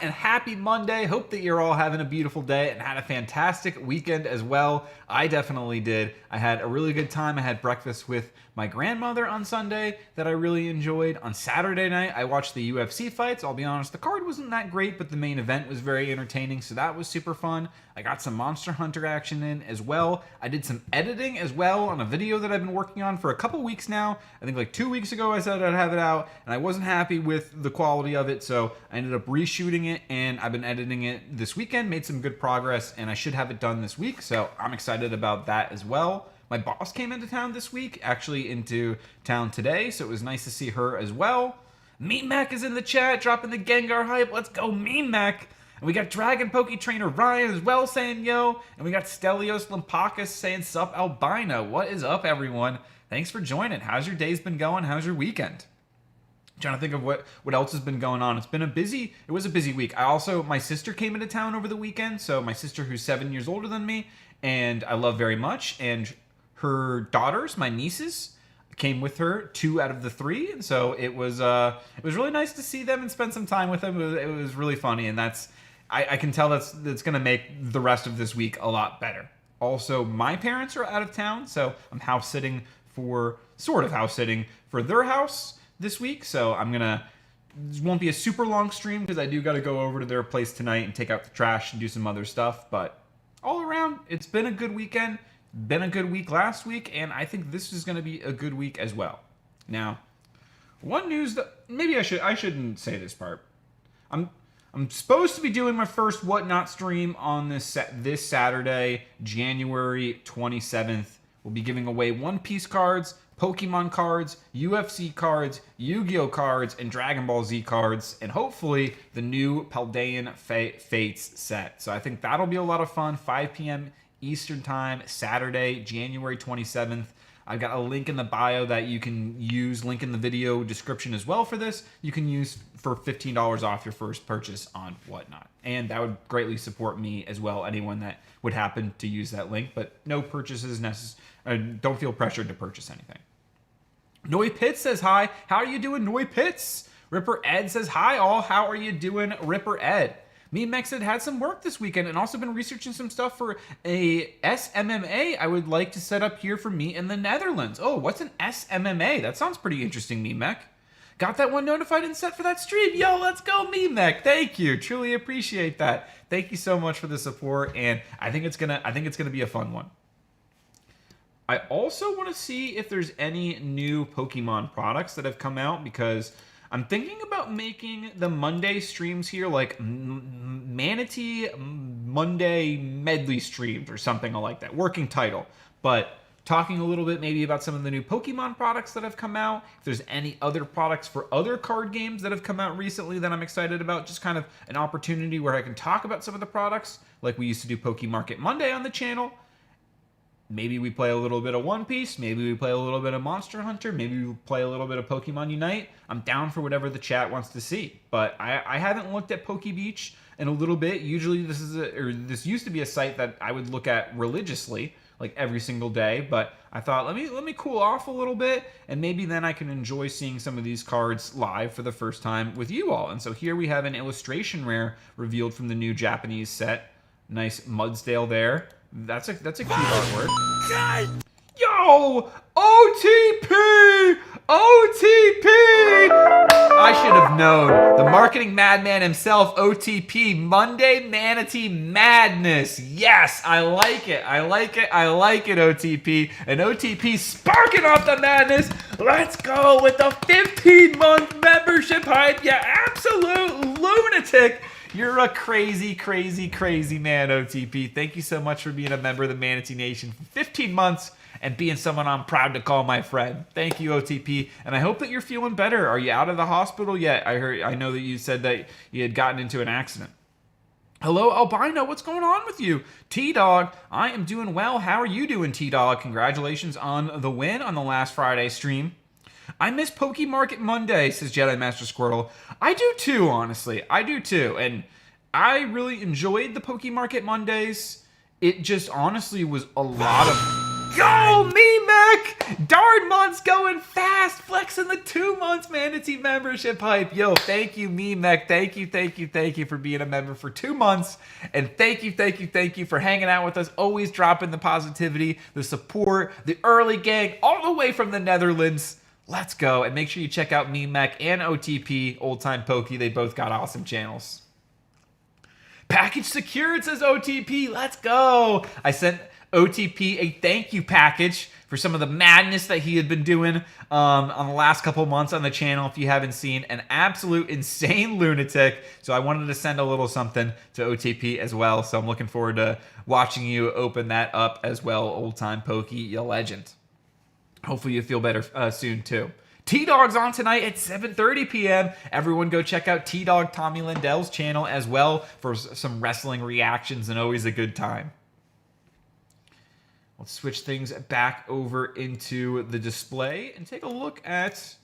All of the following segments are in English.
And happy Monday. Hope that you're all having a beautiful day and had a fantastic weekend as well. I definitely did. I had a really good time. I had breakfast with my grandmother on Sunday that I really enjoyed. On Saturday night, I watched the UFC fights. I'll be honest, the card wasn't that great, but the main event was very entertaining, so that was super fun. I got some Monster Hunter action in as well. I did some editing as well on a video that I've been working on for a couple weeks now. I think like 2 weeks ago I said I'd have it out, and I wasn't happy with the quality of it, so I ended up reshooting it, and I've been editing it this weekend, made some good progress, and I should have it done this week, so I'm excited about that as well. My boss came into town this week, actually into town today, so it was nice to see her as well. Meat Mac is in the chat, dropping the Gengar hype. Let's go, Meat Mac. And we got Dragon Poke Trainer Ryan as well saying yo. And we got Stelios Lampakis saying sup Albino. What is up, everyone? Thanks for joining. How's your days been going? How's your weekend? Trying to think of what else has been going on. It was a busy week. My sister came into town over the weekend. So my sister, who's 7 years older than me, and I love very much. And her daughters, my nieces, came with her, 2 out of the 3, and so it was really nice to see them and spend some time with them. It was really funny, and I can tell that's going to make the rest of this week a lot better. Also, my parents are out of town, so I'm sort of house sitting for their house this week. So this won't be a super long stream because I do got to go over to their place tonight and take out the trash and do some other stuff. But all around, it's been a good weekend. Been a good week last week, and I think this is going to be a good week as well. Now, one news that maybe I shouldn't say this part. I'm supposed to be doing my first Whatnot stream on this Saturday, January 27th. We'll be giving away One Piece cards, Pokemon cards, UFC cards, Yu-Gi-Oh cards, and Dragon Ball Z cards, and hopefully the new Paldean Fates set. So I think that'll be a lot of fun. 5 p.m. Eastern Time, Saturday, January 27th. I've got a link in the bio that you can use, link in the video description as well for this. You can use for $15 off your first purchase on Whatnot. And that would greatly support me as well, anyone that would happen to use that link. But no purchases necessary. Don't feel pressured to purchase anything. Noi Pitts says hi. How are you doing, Noi Pitts? Ripper Ed says hi all. How are you doing, Ripper Ed? Me and Mex had some work this weekend and also been researching some stuff for a SMMA I would like to set up here for me in the Netherlands. Oh, what's an SMMA? That sounds pretty interesting, Me Mech. Got that one notified and set for that stream. Yo, let's go, Me Mech. Thank you. Truly appreciate that. Thank you so much for the support, and I think it's gonna be a fun one. I also want to see if there's any new Pokemon products that have come out, because I'm thinking about making the Monday streams here like Manatee Monday medley streams or something like that. Working title. But talking a little bit maybe about some of the new Pokemon products that have come out. If there's any other products for other card games that have come out recently that I'm excited about. Just kind of an opportunity where I can talk about some of the products like we used to do Pokemarket Monday on the channel. Maybe we play a little bit of One Piece. Maybe we play a little bit of Monster Hunter. Maybe we play a little bit of Pokemon Unite. I'm down for whatever the chat wants to see. But I haven't looked at PokeBeach in a little bit. Usually this used to be a site that I would look at religiously, like every single day. But I thought, let me cool off a little bit, and maybe then I can enjoy seeing some of these cards live for the first time with you all. And so here we have an illustration rare revealed from the new Japanese set. Nice Mudsdale there. That's a cute artwork. Yo! OTP! OTP! I should have known. The marketing madman himself, OTP. Monday Manatee Madness. Yes, I like it. I like it. I like it, OTP. And OTP sparking off the madness. Let's go with the 15-month membership hype. You absolute lunatic. You're a crazy, crazy, crazy man, OTP. Thank you so much for being a member of the Manatee Nation for 15 months and being someone I'm proud to call my friend. Thank you, OTP. And I hope that you're feeling better. Are you out of the hospital yet? I know that you said that you had gotten into an accident. Hello, Albino. What's going on with you? T-Dog, I am doing well. How are you doing, T-Dog? Congratulations on the win on the last Friday stream. I miss Pokemarket Monday, says Jedi Master Squirtle. I do too, honestly. I do too. And I really enjoyed the Pokemarket Mondays. It just honestly was a lot of Go, Mech! Darn month's going fast, flexing the 2 months Manatee membership hype. Yo, thank you, Mech. Thank you for being a member for 2 months. And thank you for hanging out with us, always dropping the positivity, the support, the early gang, all the way from the Netherlands. Let's go. And make sure you check out Mech and OTP, Old Time Pokey. They both got awesome channels. Package secured, says OTP. Let's go. I sent OTP a thank you package for some of the madness that he had been doing on the last couple months on the channel. If you haven't seen, an absolute insane lunatic. So I wanted to send a little something to OTP as well. So I'm looking forward to watching you open that up as well. Old Time Pokey, you legend. Hopefully you feel better soon too. T-Dog's on tonight at 7:30 p.m. Everyone go check out T-Dog Tommy Lindell's channel as well for some wrestling reactions and always a good time. Let's switch things back over into the display and take a look at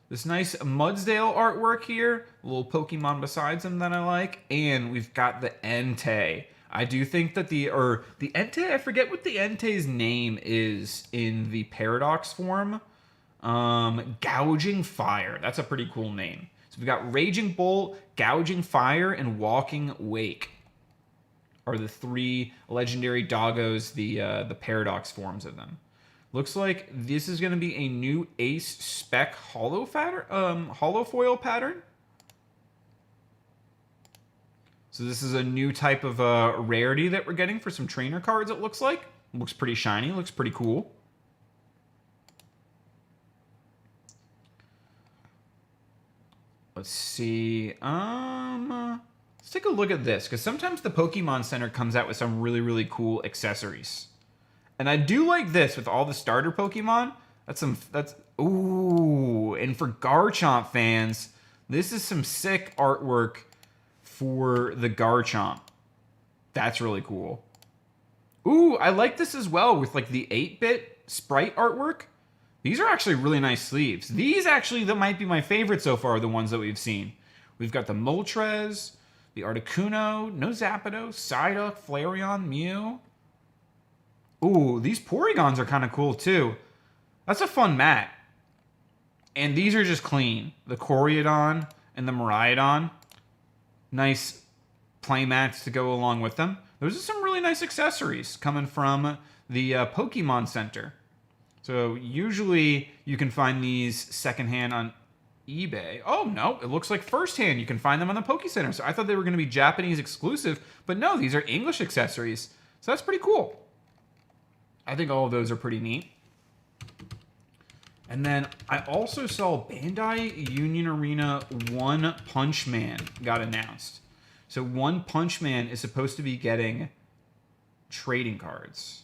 this nice Mudsdale artwork here. A little Pokemon besides him that I like. And we've got the Entei. I do think that the Entei, I forget what the Entei's name is in the Paradox form. Gouging Fire. That's a pretty cool name. So we've got Raging Bolt, Gouging Fire, and Walking Wake are the 3 legendary doggos, the Paradox forms of them. Looks like this is going to be a new Ace Spec Holo Foil pattern. So this is a new type of rarity that we're getting for some trainer cards, it looks like. Looks pretty shiny, looks pretty cool. Let's see. Let's take a look at this, because sometimes the Pokemon Center comes out with some really, really cool accessories. And I do like this with all the starter Pokemon. Ooh, and for Garchomp fans, this is some sick artwork for the Garchomp. That's really cool. Ooh, I like this as well with like the 8-bit sprite artwork. These are actually really nice sleeves. These actually that might be my favorite so far, the ones that we've seen. We've got the Moltres, the Articuno, no Zapdos, Psyduck, Flareon, Mew. Ooh, these Porygons are kind of cool too. That's a fun mat. And these are just clean. The Coryodon and the Miraidon. Nice play mats to go along with them. Those are some really nice accessories coming from the Pokemon Center. So usually you can find these secondhand on eBay. Oh, no, it looks like firsthand. You can find them on the Poke Center. So I thought they were going to be Japanese exclusive, but no, these are English accessories. So that's pretty cool. I think all of those are pretty neat. And then I also saw Bandai Union Arena One Punch Man got announced. So One Punch Man is supposed to be getting trading cards.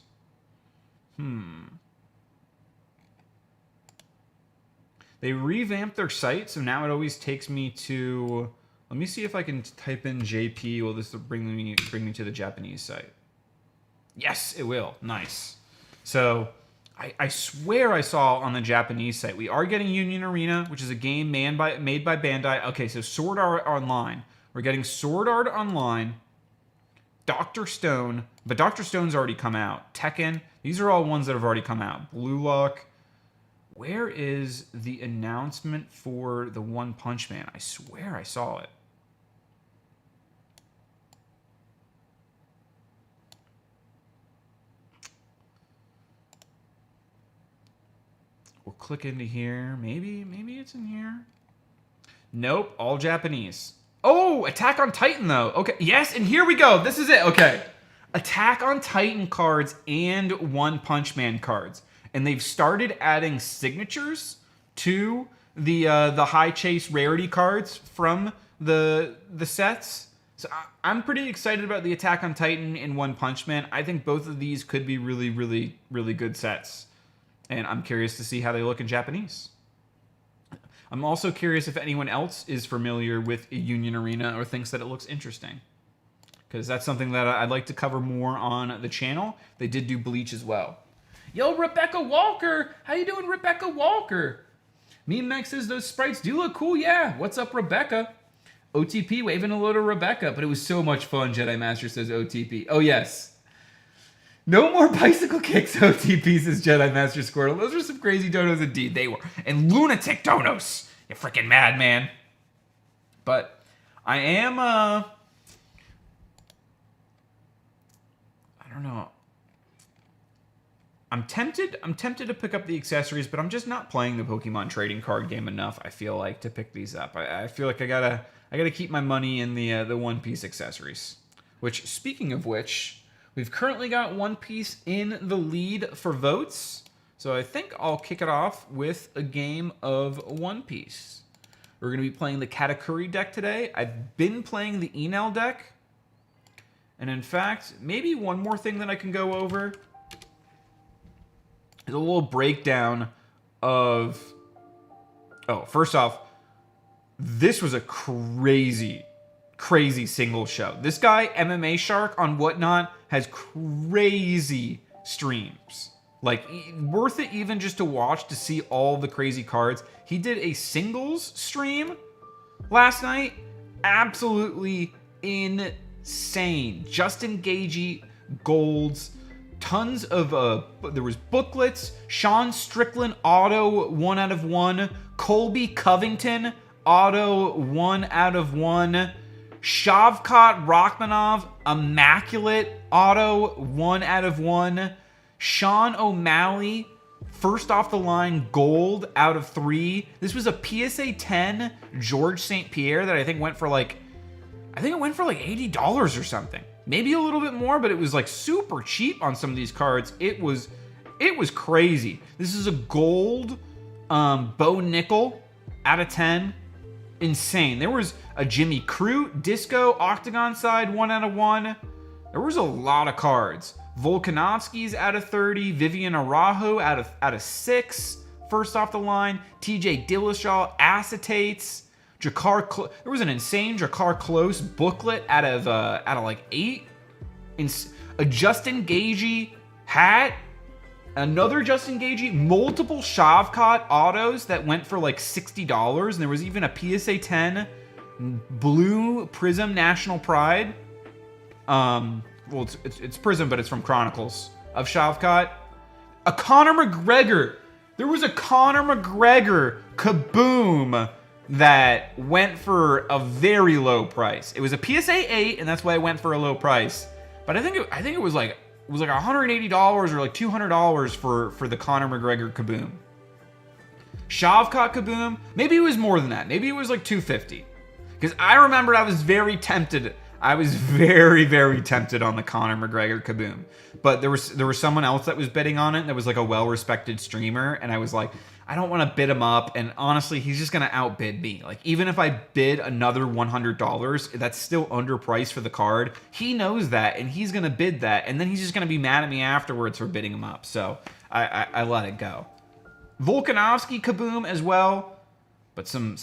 They revamped their site, so now it always takes me to... Let me see if I can type in JP. Will this bring me to the Japanese site? Yes, it will. Nice. So I swear I saw on the Japanese site, we are getting Union Arena, which is a game made by Bandai. Okay, so Sword Art Online. We're getting Sword Art Online, Dr. Stone, but Dr. Stone's already come out. Tekken, these are all ones that have already come out. Blue Lock. Where is the announcement for the One Punch Man? I swear I saw it. We'll click into here. Maybe it's in here. Nope, all Japanese. Oh, Attack on Titan though. Okay, yes, and here we go. This is it. Okay. Attack on Titan cards and One Punch Man cards. And they've started adding signatures to the high chase rarity cards from the sets. So I'm pretty excited about the Attack on Titan and One Punch Man. I think both of these could be really, really, really good sets. And I'm curious to see how they look in Japanese. I'm also curious if anyone else is familiar with Union Arena or thinks that it looks interesting. Because that's something that I'd like to cover more on the channel. They did do Bleach as well. Yo, Rebecca Walker! How you doing, Rebecca Walker? Mech says those sprites do look cool, yeah. What's up, Rebecca? OTP waving hello to Rebecca, but it was so much fun, Jedi Master says OTP. Oh, yes. No more bicycle kicks, OT pieces, Jedi Master Squirtle. Those are some crazy donos indeed. They were. And lunatic donos. You freaking madman. But I am, I don't know. I'm tempted to pick up the accessories, but I'm just not playing the Pokemon trading card game enough, I feel like, to pick these up. I feel like I gotta keep my money in the One Piece accessories. Which, speaking of which, we've currently got One Piece in the lead for votes. So I think I'll kick it off with a game of One Piece. We're going to be playing the Katakuri deck today. I've been playing the Enel deck. And in fact, maybe one more thing that I can go over is a little breakdown of... Oh, first off, this was a crazy single show. This guy, MMA Shark on Whatnot, has crazy streams. Like, worth it even just to watch to see all the crazy cards. He did a singles stream last night. Absolutely insane. Justin Gagey, golds, tons of, there was booklets, Sean Strickland, auto 1 out of 1, Colby Covington, auto 1 out of 1, Shavkat Rachmanov, immaculate, auto 1 out of 1, Sean O'Malley, first off the line, gold out of 3. This was a PSA 10 George St. Pierre that I think went for like, $80 or something. Maybe a little bit more, but it was like super cheap on some of these cards. It was crazy. This is a gold Bo Nickel out of 10. Insane. There was a Jimmy Crute, Disco, Octagon side, 1 out of 1. There was a lot of cards. Volkanovski's out of 30, Vivian Araujo out of 6, first off the line, TJ Dillashaw, acetates, there was an insane Jakar Close booklet out of like 8, a Justin Gagey hat, another Justin Gagey, multiple Shavkat autos that went for like $60, and there was even a PSA 10 blue Prism National Pride. Well, it's Prism, but it's from Chronicles of Shavkat. A Conor McGregor. There was a Conor McGregor kaboom that went for a very low price. It was a PSA 8, and that's why it went for a low price. But I think it was like $180 or like $200 for the Conor McGregor kaboom. Shavkat kaboom. Maybe it was more than that. Maybe it was like $250. Because I remember I was very tempted. I was very, very tempted on the Conor McGregor kaboom. But there was someone else that was bidding on it that was like a well-respected streamer. And I was like, I don't want to bid him up. And honestly, he's just going to outbid me. Like, even if I bid another $100, that's still underpriced for the card. He knows that, and he's going to bid that. And then he's just going to be mad at me afterwards for bidding him up. So I let it go. Volkanovski kaboom as well. But some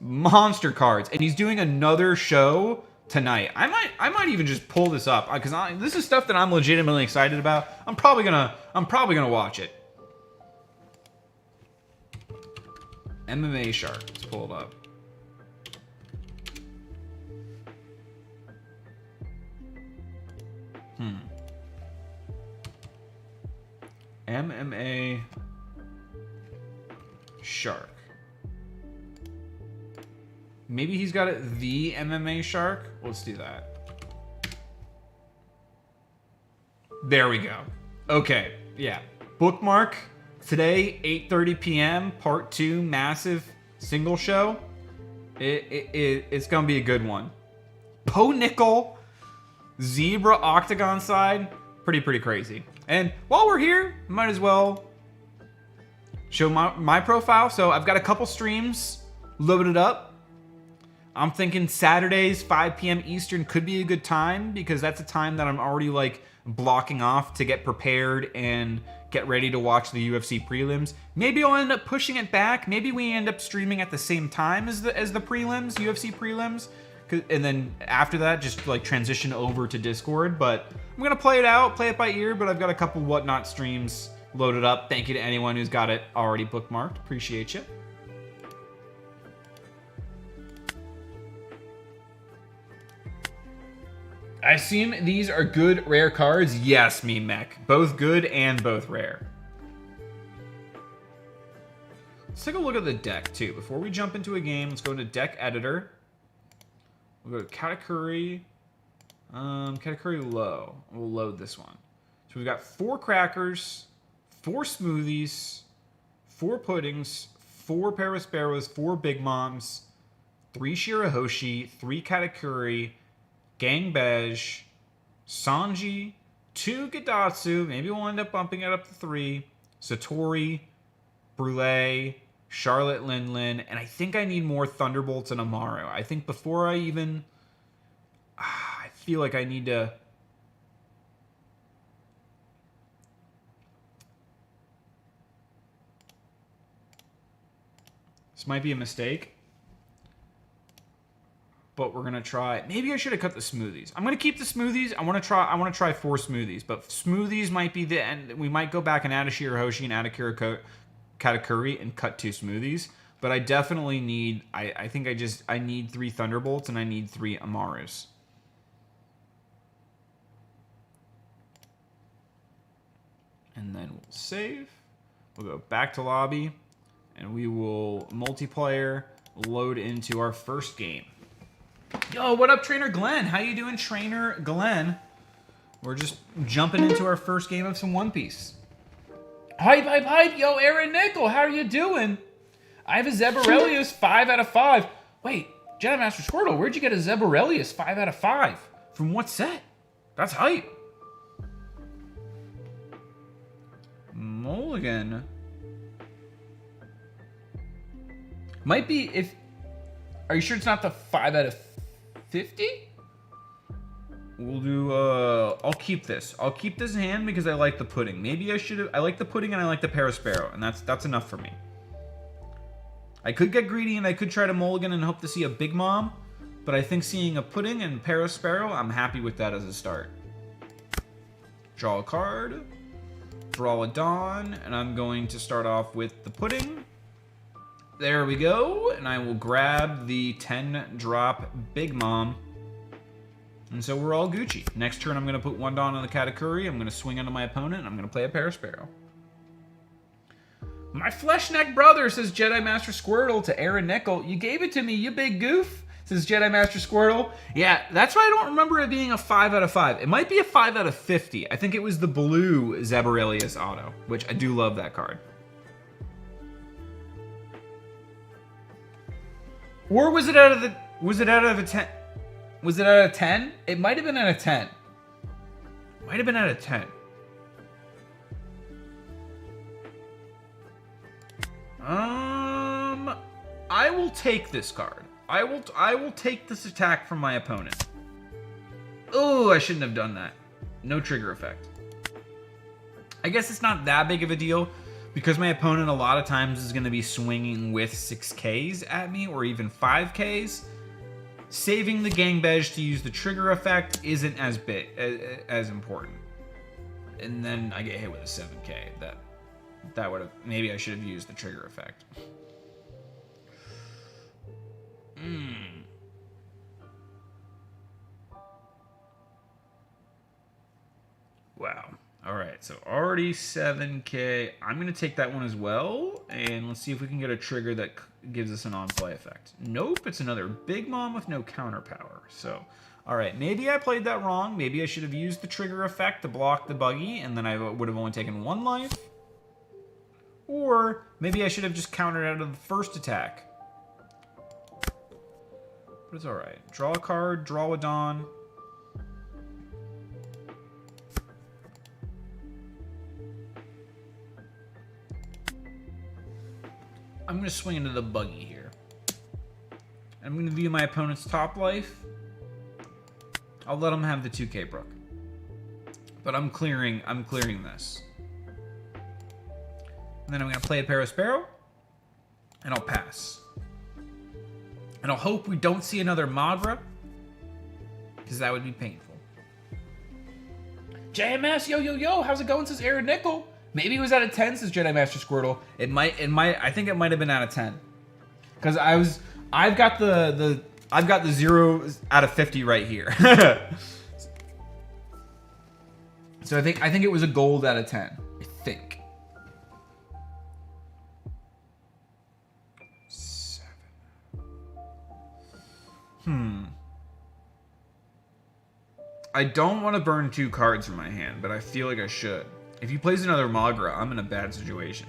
monster cards. And he's doing another show tonight. I might even just pull this up because this is stuff that I'm legitimately excited about. I'm probably gonna watch it. MMA Shark. Let's pull it up. MMA Shark. Maybe he's got it, the MMA Shark. Let's do that. There we go. Okay, yeah. Bookmark. Today, 8:30 p.m., part 2, massive single show. It's going to be a good one. Po Nickel, Zebra Octagon side. Pretty crazy. And while we're here, might as well show my profile. So I've got a couple streams loaded up. I'm thinking Saturdays, 5 p.m. Eastern could be a good time because that's a time that I'm already like blocking off to get prepared and get ready to watch the UFC prelims. Maybe I'll end up pushing it back. Maybe we end up streaming at the same time as the prelims, UFC prelims. And then after that, just like transition over to Discord. But I'm going to play it by ear, but I've got a couple Whatnot streams loaded up. Thank you to anyone who's got it already bookmarked. Appreciate you. I assume these are good rare cards. Yes, Meme Mech. Both good and both rare. Let's take a look at the deck, too. Before we jump into a game, let's go into Deck Editor. We'll go to Katakuri. Katakuri low. We'll load this one. So we've got 4 crackers, 4 smoothies, 4 puddings, 4 Parasparrows, 4 Big Moms, 3 Shirahoshi, 3 Katakuri, Gangbej, Sanji, 2 Gadatsu, maybe we'll end up bumping it up to 3, Satori, Brule, Charlotte Linlin, and I think I need more Thunderbolts and Amaru. I think before I even... I feel like I need to... This might be a mistake. But we're gonna try. Maybe I should have cut the smoothies. I'm gonna keep the smoothies. I want to try 4 smoothies, but smoothies might be the end. We might go back and add a Shirahoshi and add a Katakuri and cut 2 smoothies. But I definitely need. I think I need 3 Thunderbolts and I need 3 Amarus. And then we'll save. We'll go back to lobby, and we will multiplayer load into our first game. Yo, what up, Trainer Glenn? How you doing, Trainer Glenn? We're just jumping into our first game of some One Piece. Hype. Yo, Aaron Nickel, how are you doing? I have a Zeborelius 5 out of 5. Wait, Jedi Master Squirtle, where'd you get a Zeborelius 5 out of 5? From what set? That's hype. Mulligan. Might be if... Are you sure it's not the 5 out of 50? We'll do, I'll keep this. I'll keep this in hand because I like the pudding. Maybe I should have... I like the pudding and I like the Parasparrow, and that's enough for me. I could get greedy and I could try to mulligan and hope to see a Big Mom, but I think seeing a pudding and Parasparrow, I'm happy with that as a start. Draw a card. Draw a Dawn, and I'm going to start off with the pudding. There we go, and I will grab the 10-drop Big Mom. And so we're all Gucci. Next turn, I'm going to put 1 Dawn on the Katakuri. I'm going to swing onto my opponent, and I'm going to play a Parasparrow. My Fleshneck brother, says Jedi Master Squirtle to Aaron Nickel. You gave it to me, you big goof, says Jedi Master Squirtle. Yeah, that's why I don't remember it being a 5 out of 5. It might be a 5 out of 50. I think it was the blue Zeborelius auto, which I do love that card. Or was it out of the... Was it out of a 10? Was it out of 10? It might have been out of 10. Might have been out of 10. I will take this card. I will take this attack from my opponent. Oh, I shouldn't have done that. No trigger effect. I guess it's not that big of a deal because my opponent a lot of times is going to be swinging with 6Ks at me or even 5Ks. Saving the Gangbej to use the trigger effect isn't as big, as important. And then I get hit with a 7K. That would have... Maybe I should have used the trigger effect. Wow. Alright, so already 7K. I'm going to take that one as well. And let's see if we can get a trigger that gives us an on-play effect. Nope, it's another Big Mom with no counter power. So, alright, maybe I played that wrong. Maybe I should have used the trigger effect to block the buggy, and then I would have only taken 1 life. Or maybe I should have just countered out of the first attack. But it's alright. Draw a card, draw a Dawn. I'm going to swing into the buggy here. I'm going to view my opponent's top life. I'll let him have the 2K Brook. But I'm clearing this. And then I'm going to play a Parasparrow. And I'll pass. And I'll hope we don't see another Madra. Because that would be painful. JMS, yo, how's it going, says Aaron Nickel? Maybe it was out of 10, says Jedi Master Squirtle. I think it might have been out of 10. Because I've got the 0 out of 50 right here. So I think it was a gold out of 10. I think. 7. I don't want to burn 2 cards from my hand, but I feel like I should. If he plays another Magra, I'm in a bad situation.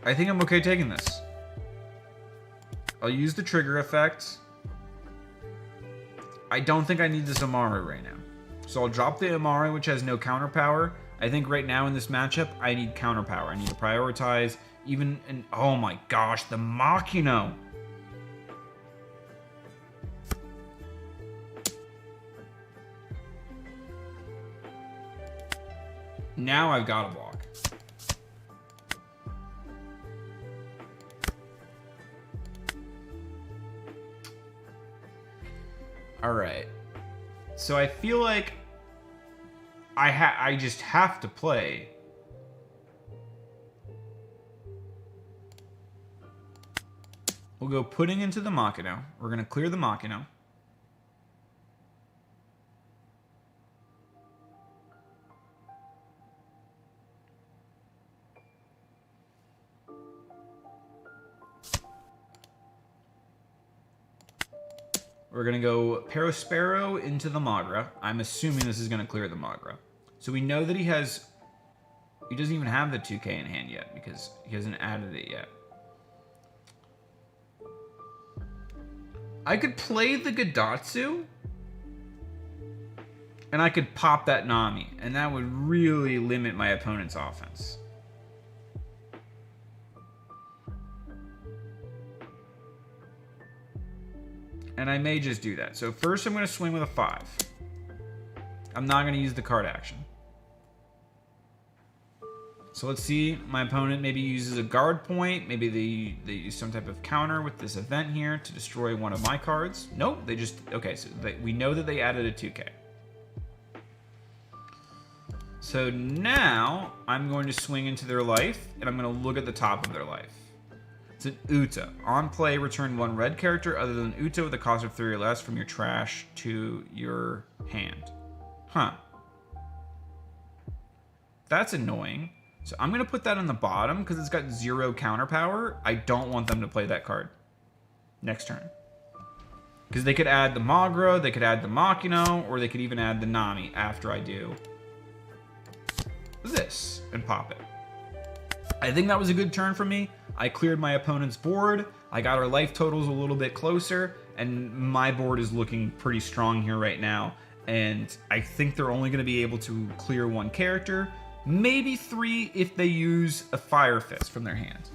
I think I'm okay taking this. I'll use the trigger effect. I don't think I need this Amari right now. So I'll drop the Amari, which has no counter power. I think right now in this matchup, I need counter power. I need to prioritize even... oh my gosh, the Machino. Now I've got to block. All right. So I feel like I just have to play. We'll go Pudding into the Machino. We're going to clear the Machino. We're going to go Perospero into the Magra. I'm assuming this is going to clear the Magra. So we know that he doesn't even have the 2K in hand yet because he hasn't added it yet. I could play the Gadatsu and I could pop that Nami, and that would really limit my opponent's offense. And I may just do that. So first I'm going to swing with a 5. I'm not going to use the card action. So let's see. My opponent maybe uses a guard point. Maybe they use some type of counter with this event here to destroy one of my cards. Nope. They just... okay, so we know that they added a 2K. So now I'm going to swing into their life, and I'm going to look at the top of their life. It's an Uta. On play, return 1 red character other than Uta with a cost of 3 or less from your trash to your hand. Huh. That's annoying. So I'm going to put that on the bottom because it's got 0 counter power. I don't want them to play that card next turn. Because they could add the Magra, they could add the Machino, or they could even add the Nami after I do this and pop it. I think that was a good turn for me. I cleared my opponent's board. I got our life totals a little bit closer, and my board is looking pretty strong here right now. And I think they're only going to be able to clear 1 character, maybe 3 if they use a Fire Fist from their hand.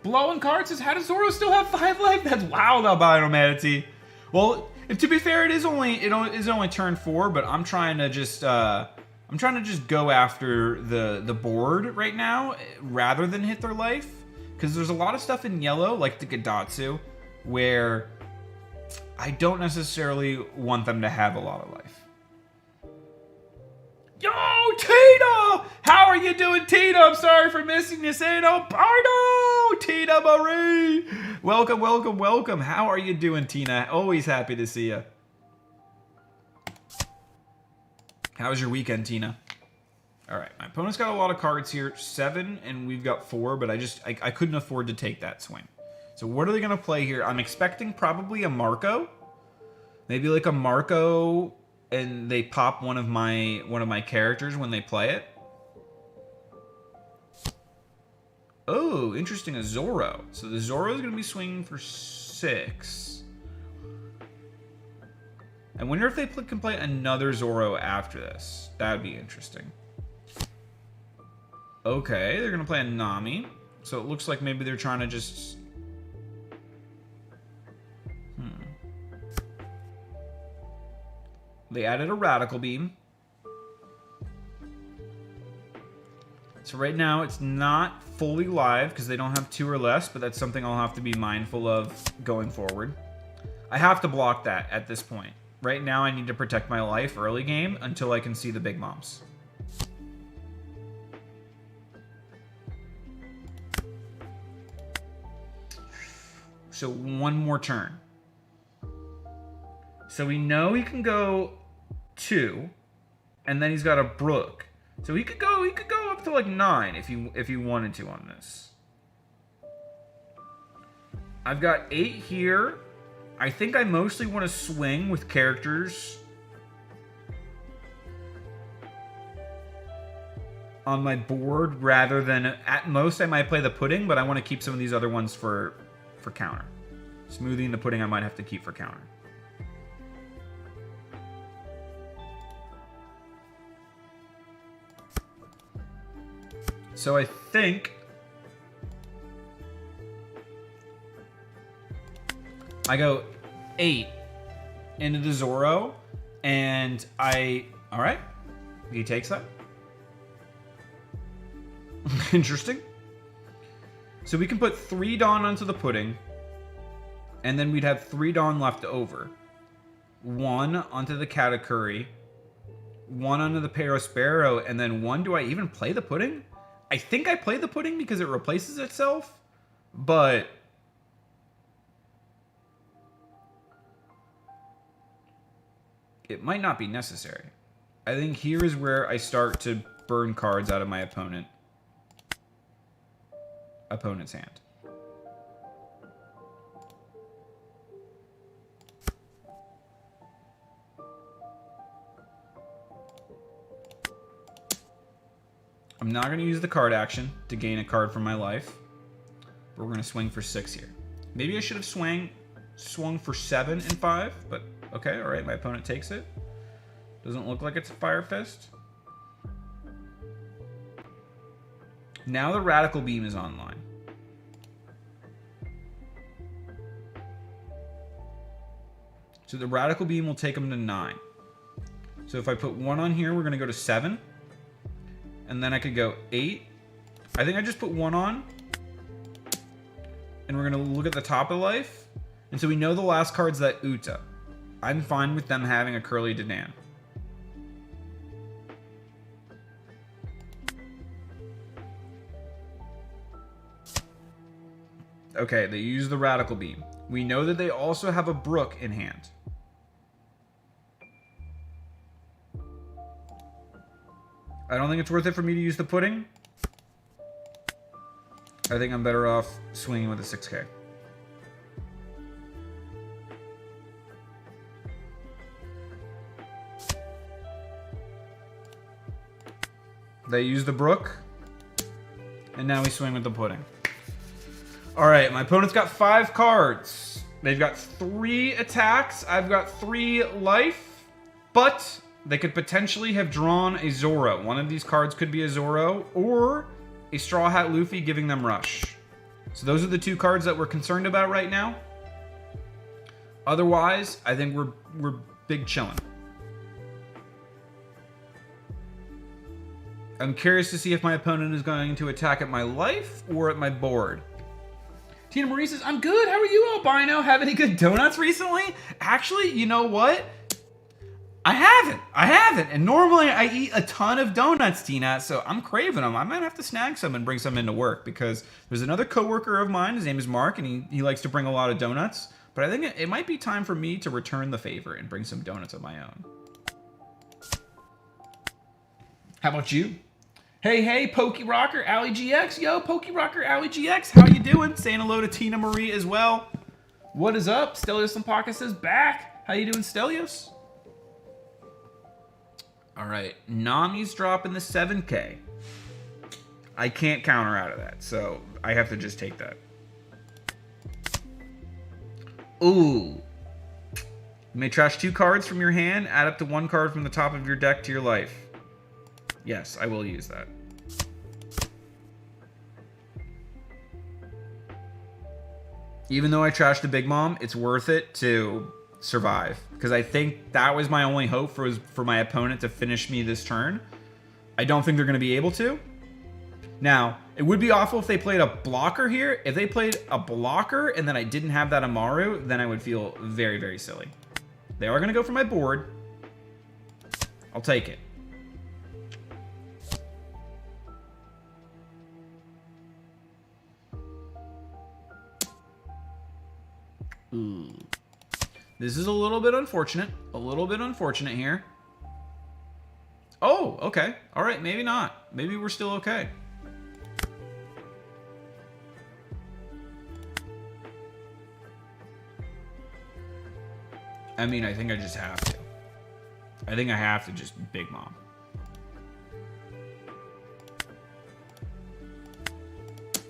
Blowing card says, how does Zoro still have 5 life? That's wild, Albino Manatee. Well, to be fair, it is only turn 4, but I'm trying to just go after the board right now rather than hit their life. Because there's a lot of stuff in yellow, like the Gadatsu, where I don't necessarily want them to have a lot of life. Yo, Tina! How are you doing, Tina? I'm sorry for missing you. Say no, Pardo! Tina Marie! Welcome, welcome, welcome. How are you doing, Tina? Always happy to see you. How was your weekend, Tina? All right, my opponent's got a lot of cards here. 7, and we've got 4, but I couldn't afford to take that swing. So what are they going to play here? I'm expecting probably a Marco. Maybe like a Marco, and they pop one of my characters when they play it. Oh, interesting, a Zoro. So the Zoro is going to be swinging for 6. I wonder if they can play another Zoro after this. That would be interesting. Okay, they're going to play a Nami. So it looks like maybe they're trying to just... They added a Radical Beam. So right now it's not fully live because they don't have 2 or less, but that's something I'll have to be mindful of going forward. I have to block that at this point. Right now I need to protect my life early game until I can see the big moms. So one more turn. So we know he can go 2, and then he's got a Brook. So he could go up to like 9 if he wanted to on this. I've got 8 here. I think I mostly want to swing with characters on my board rather than, at most I might play the pudding, but I want to keep some of these other ones for counter. Smoothie and the pudding I might have to keep for counter. So I think I go 8 into the Zoro, and all right, he takes that. Interesting. So we can put 3 Dawn onto the pudding, and then we'd have 3 Dawn left over. 1 onto the Katakuri, 1 onto the Perospero, and then 1, do I even play the pudding? I think I play the pudding because it replaces itself, but it might not be necessary. I think here is where I start to burn cards out of my opponent's hand. I'm not going to use the card action to gain a card from my life. But we're going to swing for 6 here. Maybe I should have swung for 7 and 5, but okay, all right, my opponent takes it. Doesn't look like it's a Fire Fist. Now the Radical Beam is online. So the Radical Beam will take him to 9. So if I put 1 on here, we're going to go to 7. And then I could go 8. I think I just put 1 on. And we're going to look at the top of life. And so we know the last card's that Uta. I'm fine with them having a Curly Dadan. Okay, they use the Radical Beam. We know that they also have a Brook in hand. I don't think it's worth it for me to use the pudding. I think I'm better off swinging with a 6K. They use the Brook. And now we swing with the pudding. Alright, my opponent's got 5 cards. They've got 3 attacks. I've got 3 life. But they could potentially have drawn a Zoro. One of these cards could be a Zoro or a Straw Hat Luffy giving them Rush. So those are the 2 cards that we're concerned about right now. Otherwise, I think we're big chillin'. I'm curious to see if my opponent is going to attack at my life or at my board. Tina Marie says, I'm good. How are you, Albino? Have any good donuts recently? Actually, you know what? I haven't. And normally I eat a ton of donuts, Tina, so I'm craving them. I might have to snag some and bring some into work because there's another coworker of mine. His name is Mark, and he likes to bring a lot of donuts. But I think it might be time for me to return the favor and bring some donuts of my own. How about you? Hey, Pokey Rocker, Allie GX. Yo, Pokey Rocker, Allie GX. How you doing? Saying hello to Tina Marie as well. What is up? Stelios Lampaka says back. How you doing, Stelios? All right, Nami's dropping the 7K. I can't counter out of that, so I have to just take that. Ooh. You may trash 2 cards from your hand, add up to 1 card from the top of your deck to your life. Yes, I will use that. Even though I trashed the Big Mom, it's worth it to survive. Because I think that was my only hope for my opponent to finish me this turn. I don't think they're going to be able to. Now, it would be awful if they played a blocker here. If they played a blocker and then I didn't have that Amaru, then I would feel very, very silly. They are going to go for my board. I'll take it. Ooh. This is a little bit unfortunate. A little bit unfortunate here. Oh, okay. All right, maybe not. Maybe we're still okay. I mean, I think I just have to. I think I have to just Big Mom.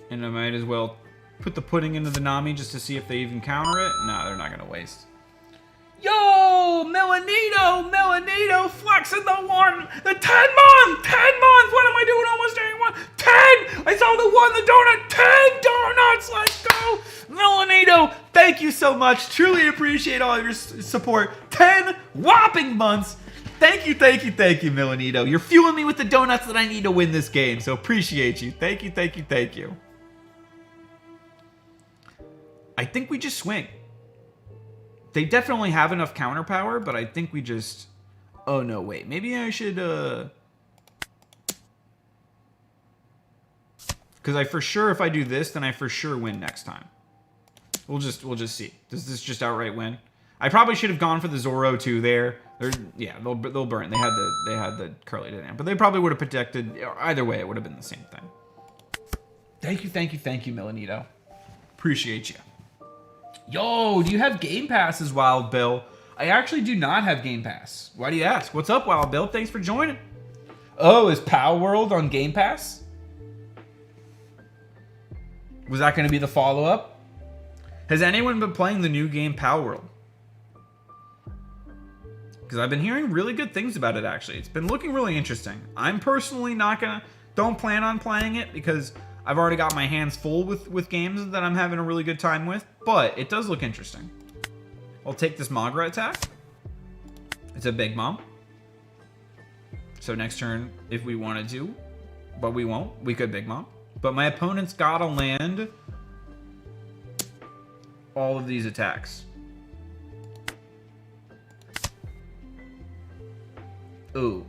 And I might as well put the pudding into the Nami just to see if they even counter it. No, they're not going to waste. Yo, Melanito, flexing the one, the 10 mon, what am I doing almost doing one? 10, I saw the one, the donut, 10 donuts, let's go. Melanito, thank you so much, truly appreciate all your support. 10 whopping months. Thank you, Melanito. You're fueling me with the donuts that I need to win this game, so appreciate you. Thank you. I think we just swing. They definitely have enough counter power, but I think we just... Oh, no, wait. Maybe I should, Because if I do this, then I for sure win next time. We'll just see. Does this just outright win? I probably should have gone for the Zoro, too, there. Yeah, they'll burn. They had the curly down, but they probably would have protected... Either way, it would have been the same thing. Thank you, Melanito. Appreciate you. Yo, do you have Game Pass as Wild Bill? I actually do not have Game Pass. Why do you ask? What's up, Wild Bill? Thanks for joining. Oh, is Pow World on Game Pass? Was that going to be the follow-up? Has anyone been playing the new game Pow World? Because I've been hearing really good things about it, actually. It's been looking really interesting. I'm personally don't plan on playing it because I've already got my hands full with games that I'm having a really good time with, but it does look interesting. I'll take this Magra attack. It's a Big Mom. So next turn, if we wanted to, but we won't, we could Big Mom. But my opponent's gotta land all of these attacks. Ooh.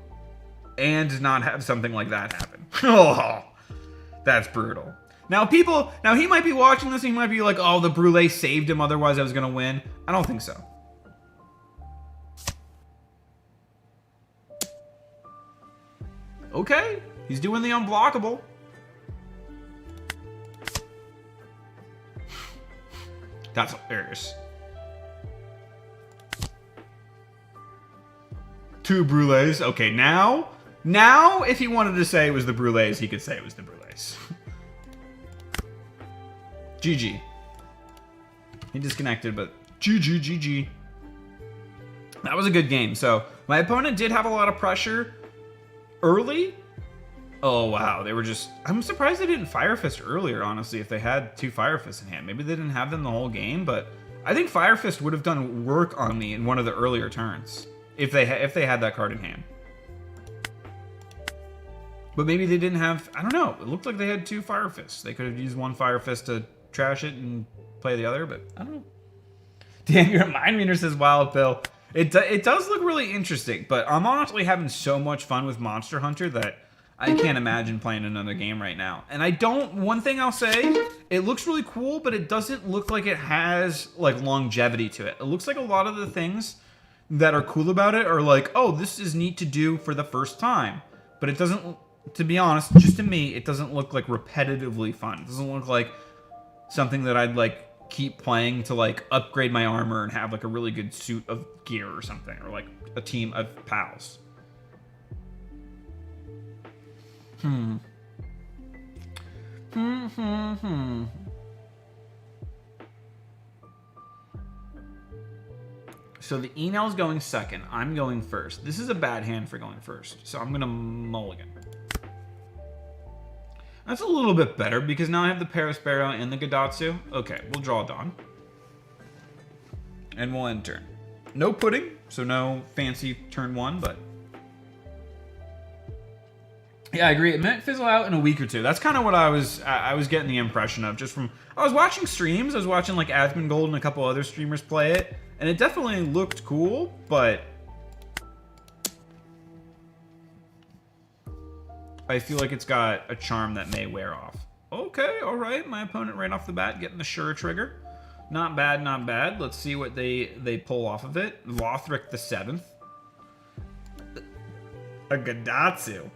And not have something like that happen. Oh. That's brutal. Now he might be watching this and he might be like, oh, the Brûlée saved him, otherwise I was going to win. I don't think so. Okay, he's doing the unblockable. That's hilarious. 2 Brûlées. Okay, now if he wanted to say it was the Brûlées, he could say it was the Brûlées. GG. He disconnected, but GG. That was a good game. So my opponent did have a lot of pressure early. Oh, wow. They were just... I'm surprised they didn't Fire Fist earlier, honestly, if they had 2 Fire Fists in hand. Maybe they didn't have them the whole game, but I think Fire Fist would have done work on me in one of the earlier turns if they had that card in hand. But maybe they didn't have... I don't know. It looked like they had 2 Fire Fists. They could have used 1 Fire Fist to trash it and play the other, but I don't know. Damn, your mind reader says Wild Bill. It does look really interesting, but I'm honestly having so much fun with Monster Hunter that I can't imagine playing another game right now. And I don't... One thing I'll say, it looks really cool, but it doesn't look like it has, like, longevity to it. It looks like a lot of the things that are cool about it are like, oh, this is neat to do for the first time. But it doesn't... To be honest, just to me, it doesn't look like repetitively fun. It doesn't look like something that I'd like keep playing to like upgrade my armor and have like a really good suit of gear or something, or like a team of pals. So the Enel's going second. I'm going first. This is a bad hand for going first, so I'm gonna mulligan. That's a little bit better because now I have the Parasparrow and the Gadatsu. Okay, we'll draw Dawn. And we'll end turn. No pudding, so no fancy turn 1, but... Yeah, I agree. It might fizzle out in a week or 2. That's kind of what I was getting the impression of just from... I was watching streams. I was watching like Asmongold and a couple other streamers play it. And it definitely looked cool, but... I feel like it's got a charm that may wear off. Okay, all right. My opponent right off the bat getting the sure trigger. Not bad, not bad. Let's see what they pull off of it. Lothric the 7th. A Gadatsu.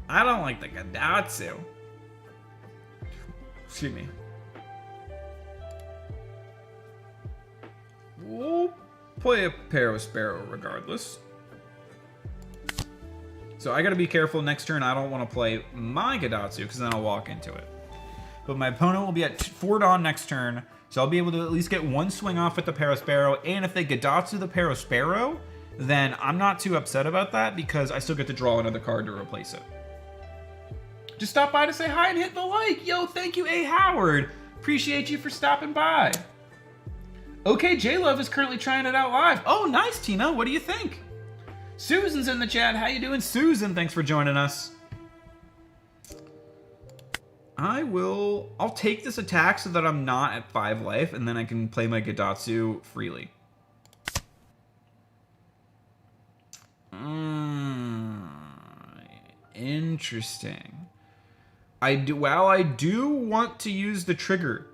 I don't like the Gadatsu. Excuse me. We'll play a Parasparrow regardless. So I gotta be careful next turn. I don't want to play my Gadatsu because then I'll walk into it. But my opponent will be at 4 Dawn next turn, so I'll be able to at least get one swing off with the Parasparrow. And if they Gadatsu the Parasparrow, then I'm not too upset about that because I still get to draw another card to replace it. Just stop by to say hi and hit the like. Yo, thank you, A. Howard. Appreciate you for stopping by. Okay, J-Love is currently trying it out live. Oh, nice, Tina. What do you think? Susan's in the chat. How you doing, Susan? Thanks for joining us. I'll take this attack so that I'm not at 5 life, and then I can play my Gadatsu freely. Interesting. While I do want to use the trigger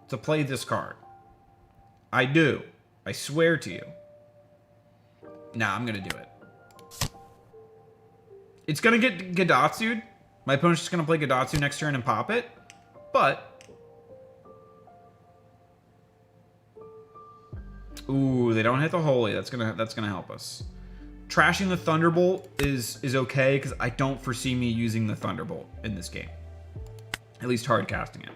to play this card. I do. I swear to you. Nah, I'm gonna do it. It's gonna get Gadatsu'd. My opponent's just gonna play Gadatsu next turn and pop it. But... ooh, they don't hit the Holy. That's gonna help us. Trashing the Thunderbolt is okay, because I don't foresee me using the Thunderbolt in this game. At least hard casting it.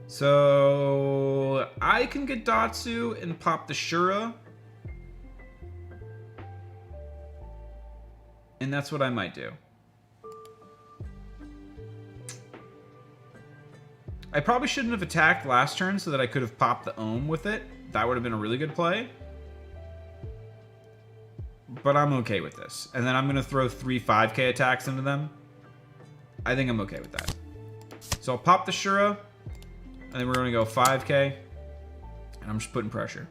So I can get Gadatsu and pop the Shura. And that's what I might do. I probably shouldn't have attacked last turn so that I could have popped the Ohm with it. That would have been a really good play. But I'm okay with this. And then I'm going to throw 3 5k attacks into them. I think I'm okay with that. So I'll pop the Shura. And then we're going to go 5k. And I'm just putting pressure.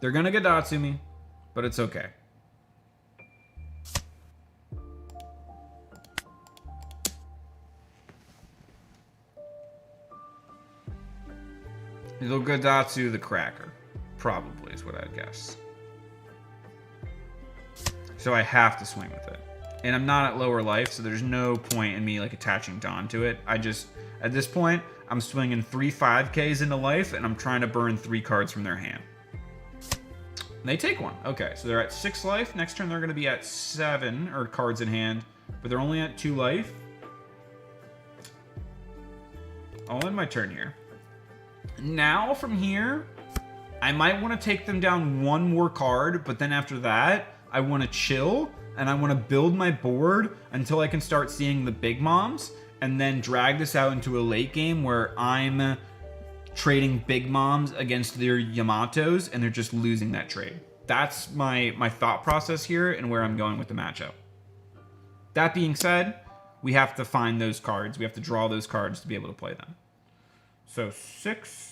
They're going to Gadatsu me. But it's okay. They'll Gadatsu the Cracker. Probably is what I'd guess. So I have to swing with it. And I'm not at lower life, so there's no point in me like attaching Dawn to it. I just, at this point, I'm swinging 3 5Ks into life, and I'm trying to burn 3 cards from their hand. And they take 1. Okay, so they're at 6 life. Next turn, they're going to be at 7, or cards in hand. But they're only at 2 life. I'll end my turn here. Now, from here, I might want to take them down 1 more card, but then after that, I want to chill, and I want to build my board until I can start seeing the big moms, and then drag this out into a late game where I'm trading big moms against their Yamatos, and they're just losing that trade. That's my thought process here and where I'm going with the matchup. That being said, we have to find those cards. We have to draw those cards to be able to play them. So 6...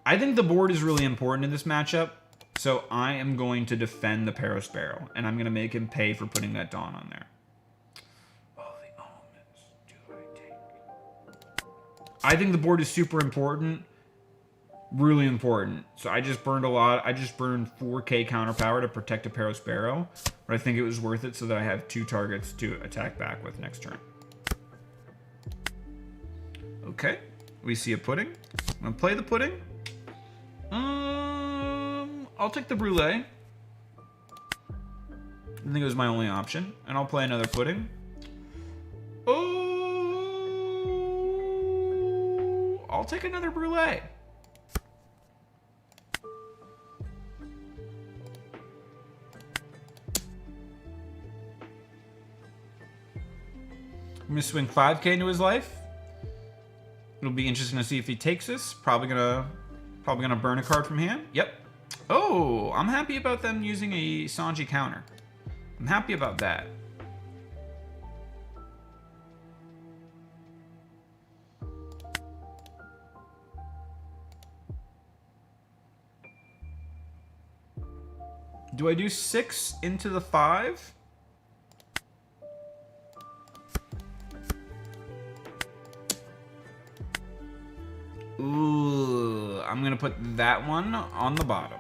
I think the board is really important in this matchup, so I am going to defend the Parasparrow, and I'm going to make him pay for putting that Dawn on there. Oh, the Omens. Do I take? I think the board is super important. Really important. So I just burned a lot. I just burned 4k counter power to protect a Parasparrow, but I think it was worth it so that I have 2 targets to attack back with next turn. Okay, we see a pudding. I'm going to play the pudding. I'll take the brulee. I think it was my only option. And I'll play another pudding. Oh, I'll take another brulee. I'm going to swing 5k into his life. It'll be interesting to see if he takes this. Probably gonna burn a card from hand. Yep. Oh, I'm happy about them using a Sanji counter. I'm happy about that. Do I do 6 into the 5? Ooh, I'm gonna put that one on the bottom.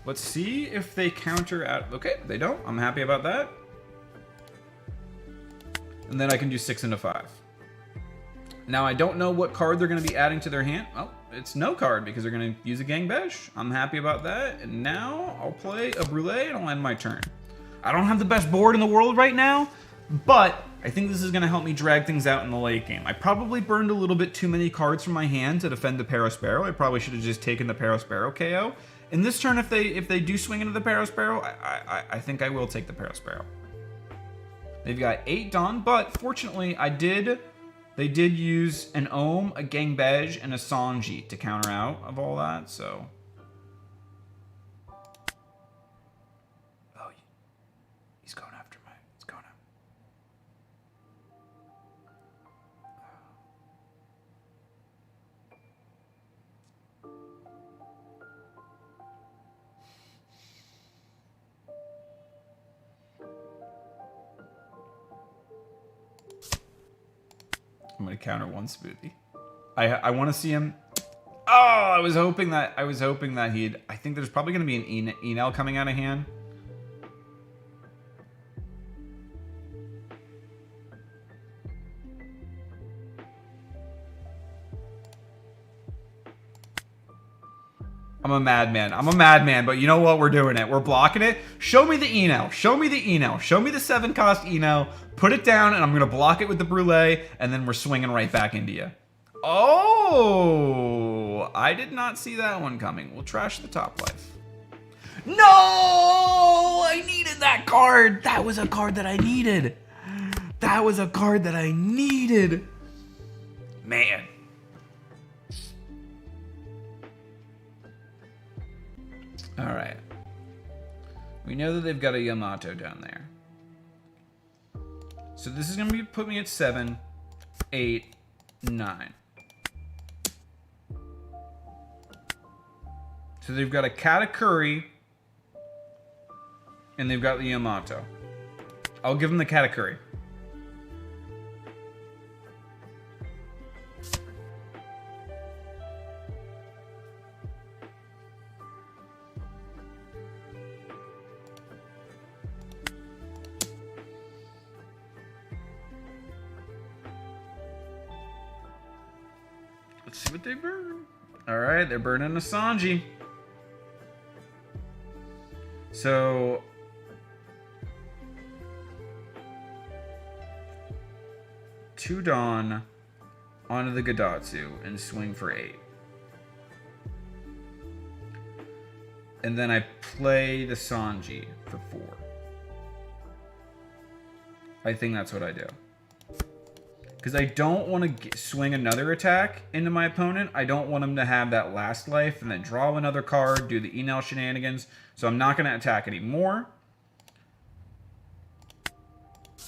Let's see if they counter out. Okay, they don't. I'm happy about that. And then I can do 6 into 5. Now I don't know what card they're gonna be adding to their hand. Oh, it's no card because they're gonna use a Gang Beige. I'm happy about that. And now I'll play a Brûlée and I'll end my turn. I don't have the best board in the world right now, but I think this is going to help me drag things out in the late game. I probably burned a little bit too many cards from my hand to defend the Parasparrow. I probably should have just taken the Parasparrow KO. In this turn, if they do swing into the Parasparrow, I think I will take the Parasparrow. They've got 8 Dawn, but fortunately they did use an Ohm, a Gang Beige, and a Sanji to counter out of all that, so... Oh, he's going after my... It's going out. I'm gonna counter one smoothie. I want to see him. Oh, I was hoping that he'd. I think there's probably gonna be an Enel coming out of hand. I'm a madman, but you know what? We're doing it. We're blocking it. Show me the Enel. Show me the Enel. Show me the 7-cost Enel. Put it down, and I'm going to block it with the Brûlée, and then we're swinging right back into you. Oh! I did not see that one coming. We'll trash the Top Life. No! I needed that card. That was a card that I needed. That was a card that I needed. Man. All right. We know that they've got a Yamato down there. So this is going to put me at 7, 8, 9. So they've got a Katakuri, and they've got the Yamato. I'll give them the Katakuri. Let's see what they burn. All right, they're burning a Sanji. So two Dawn onto the Gadatsu and swing for 8. And then I play the Sanji for 4. I think that's what I do. Because I don't want to swing another attack into my opponent. I don't want him to have that last life and then draw another card, do the Enel shenanigans. So I'm not going to attack anymore.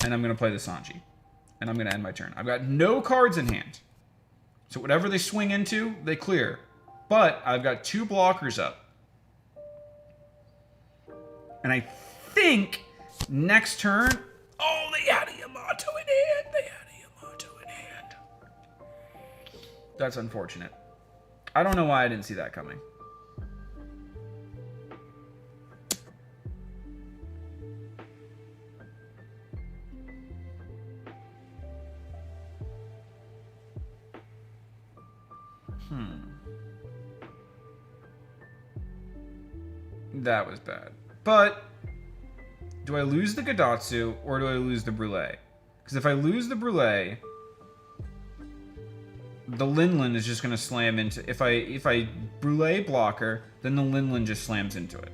And I'm going to play the Sanji. And I'm going to end my turn. I've got no cards in hand. So whatever they swing into, they clear. But I've got 2 blockers up. And I think next turn... Oh, they had a Yamato in hand. They had a Yamato in hand. That's unfortunate. I don't know why I didn't see that coming. That was bad. But do I lose the Gadatsu or do I lose the Brûlée? Because if I lose the Brûlée, the Linlin is just going to slam into... If I Brûlée blocker, then the Linlin just slams into it.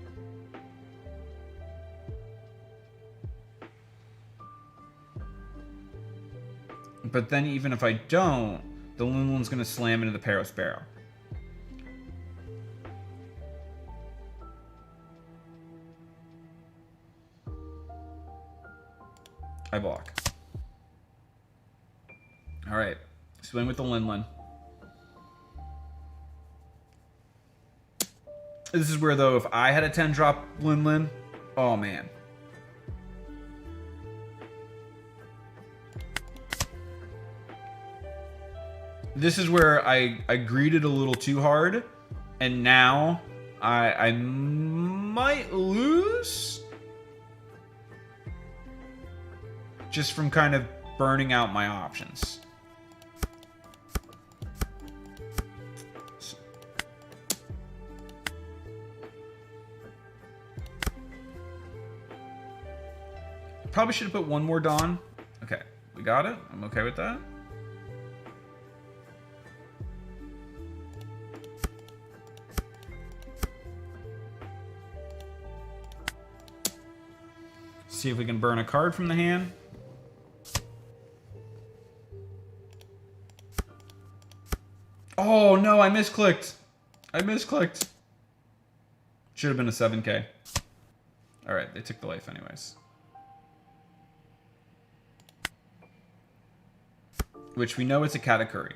But then even if I don't, the Linlin's going to slam into the Parasparrow. I block. Alright. Swing with the Linlin. This is where, though, if I had a 10-drop Linlin, oh, man. This is where I greeted a little too hard, and now I might lose just from kind of burning out my options. Probably should have put one more Dawn. Okay, we got it. I'm okay with that. See if we can burn a card from the hand. Oh no, I misclicked. I misclicked. Should have been a 7K. Alright, they took the life anyways. Which we know it's a Katakuri.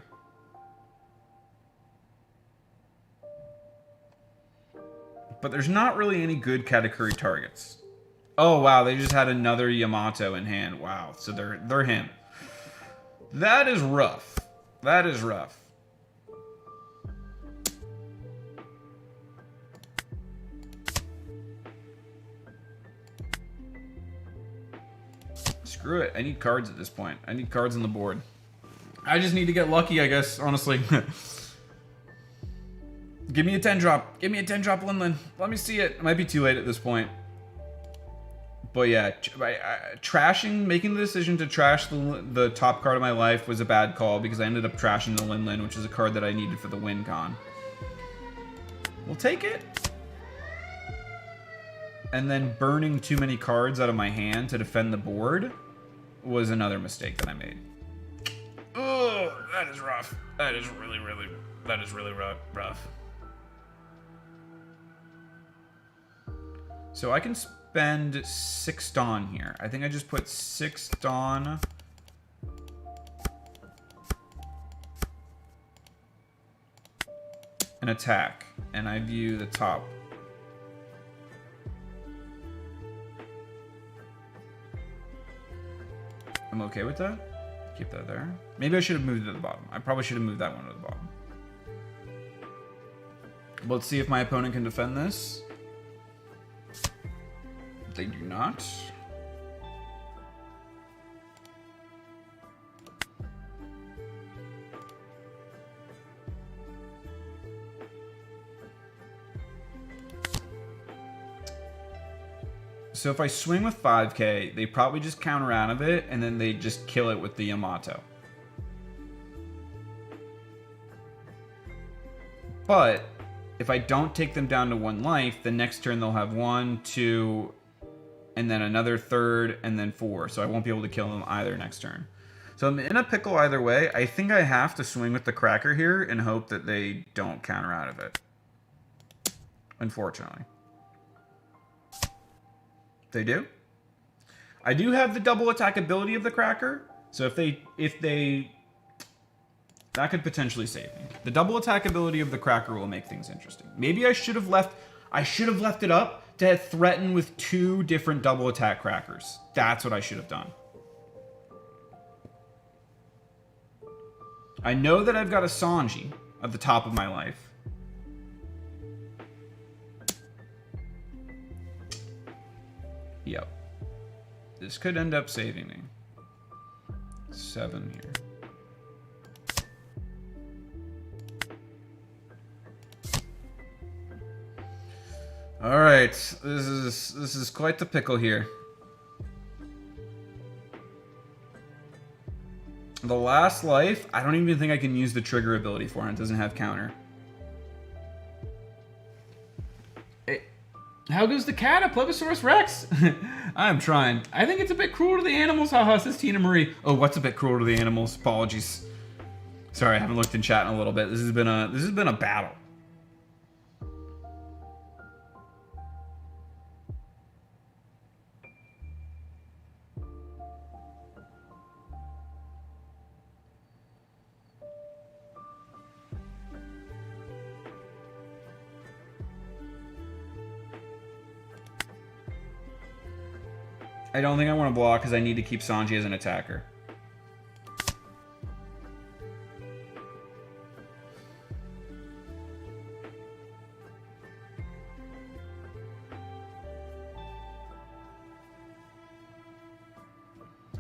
But there's not really any good Katakuri targets. Oh wow, they just had another Yamato in hand. Wow, so they're him. That is rough. That is rough. Screw it. I need cards at this point. I need cards on the board. I just need to get lucky, I guess, honestly. Give me a 10 drop. Give me a 10 drop Linlin. Let me see it. It might be too late at this point. But yeah, making the decision to trash the top card of my life was a bad call because I ended up trashing the Linlin, which is a card that I needed for the win con. We'll take it. And then burning too many cards out of my hand to defend the board was another mistake that I made. Oh, that is rough. That is really rough. So I can spend 6 Dawn here. I think I just put 6 Dawn. An attack. And I view the top. I'm okay with that. Keep that there. Maybe I should have moved it to the bottom. I probably should have moved that one to the bottom. Let's see if my opponent can defend this. They do not. So if I swing with 5K, they probably just counter out of it, and then they just kill it with the Yamato. But if I don't take them down to 1 life, the next turn they'll have 1, 2, and then another 3rd, and then 4. So I won't be able to kill them either next turn. So I'm in a pickle either way. I think I have to swing with the Cracker here and hope that they don't counter out of it. Unfortunately. They do. I do have the double attack ability of the Cracker. So if they that could potentially save me. The double attack ability of the Cracker will make things interesting. Maybe I should have left it up to threaten with 2 different double attack Crackers. That's what I should have done. I know that I've got a Sanji at the top of my life. Yep. This could end up saving me. 7 here. All right, this is quite the pickle here. The last life, I don't even think I can use the trigger ability for it. It doesn't have counter. How goes the cat at Plebisaurus Rex? I'm trying. I think it's a bit cruel to the animals. Haha, says Tina Marie. Oh, what's a bit cruel to the animals? Apologies. Sorry, I haven't looked in chat in a little bit. This has been a battle. I don't think I want to block because I need to keep Sanji as an attacker.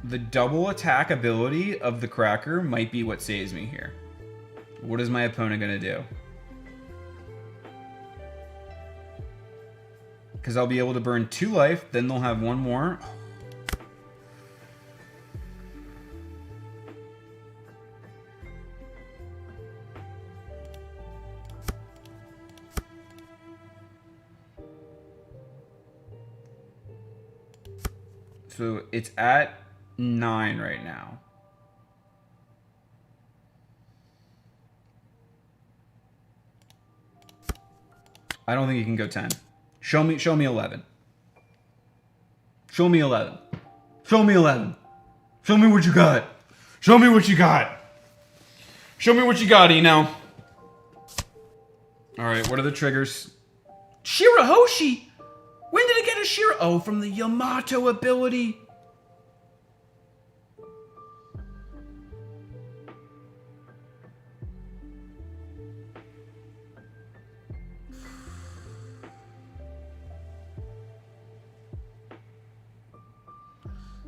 The double attack ability of the Cracker might be what saves me here. What is my opponent going to do? Because I'll be able to burn 2 life, then they'll have 1 more. So it's at 9 right now. I don't think he can go 10. Show me 11. Show me 11. Show me 11. Show me what you got. Show me what you got. Show me what you got, Eno. Alright, what are the triggers? Shirahoshi! When did it get a Shira? Oh, from the Yamato ability.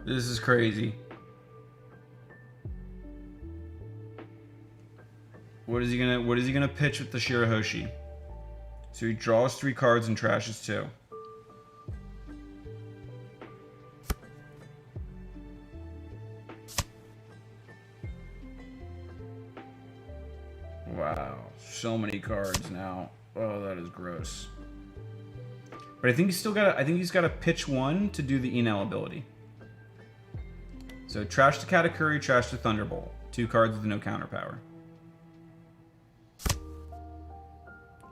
This is crazy. What is he gonna pitch with the Shirahoshi? So he draws 3 cards and trashes 2. Wow, so many cards now. Oh, that is gross. But I think he's still got. I think he's got to pitch 1 to do the Enel ability. So trash to Katakuri, trash to Thunderbolt. 2 cards with no counter power.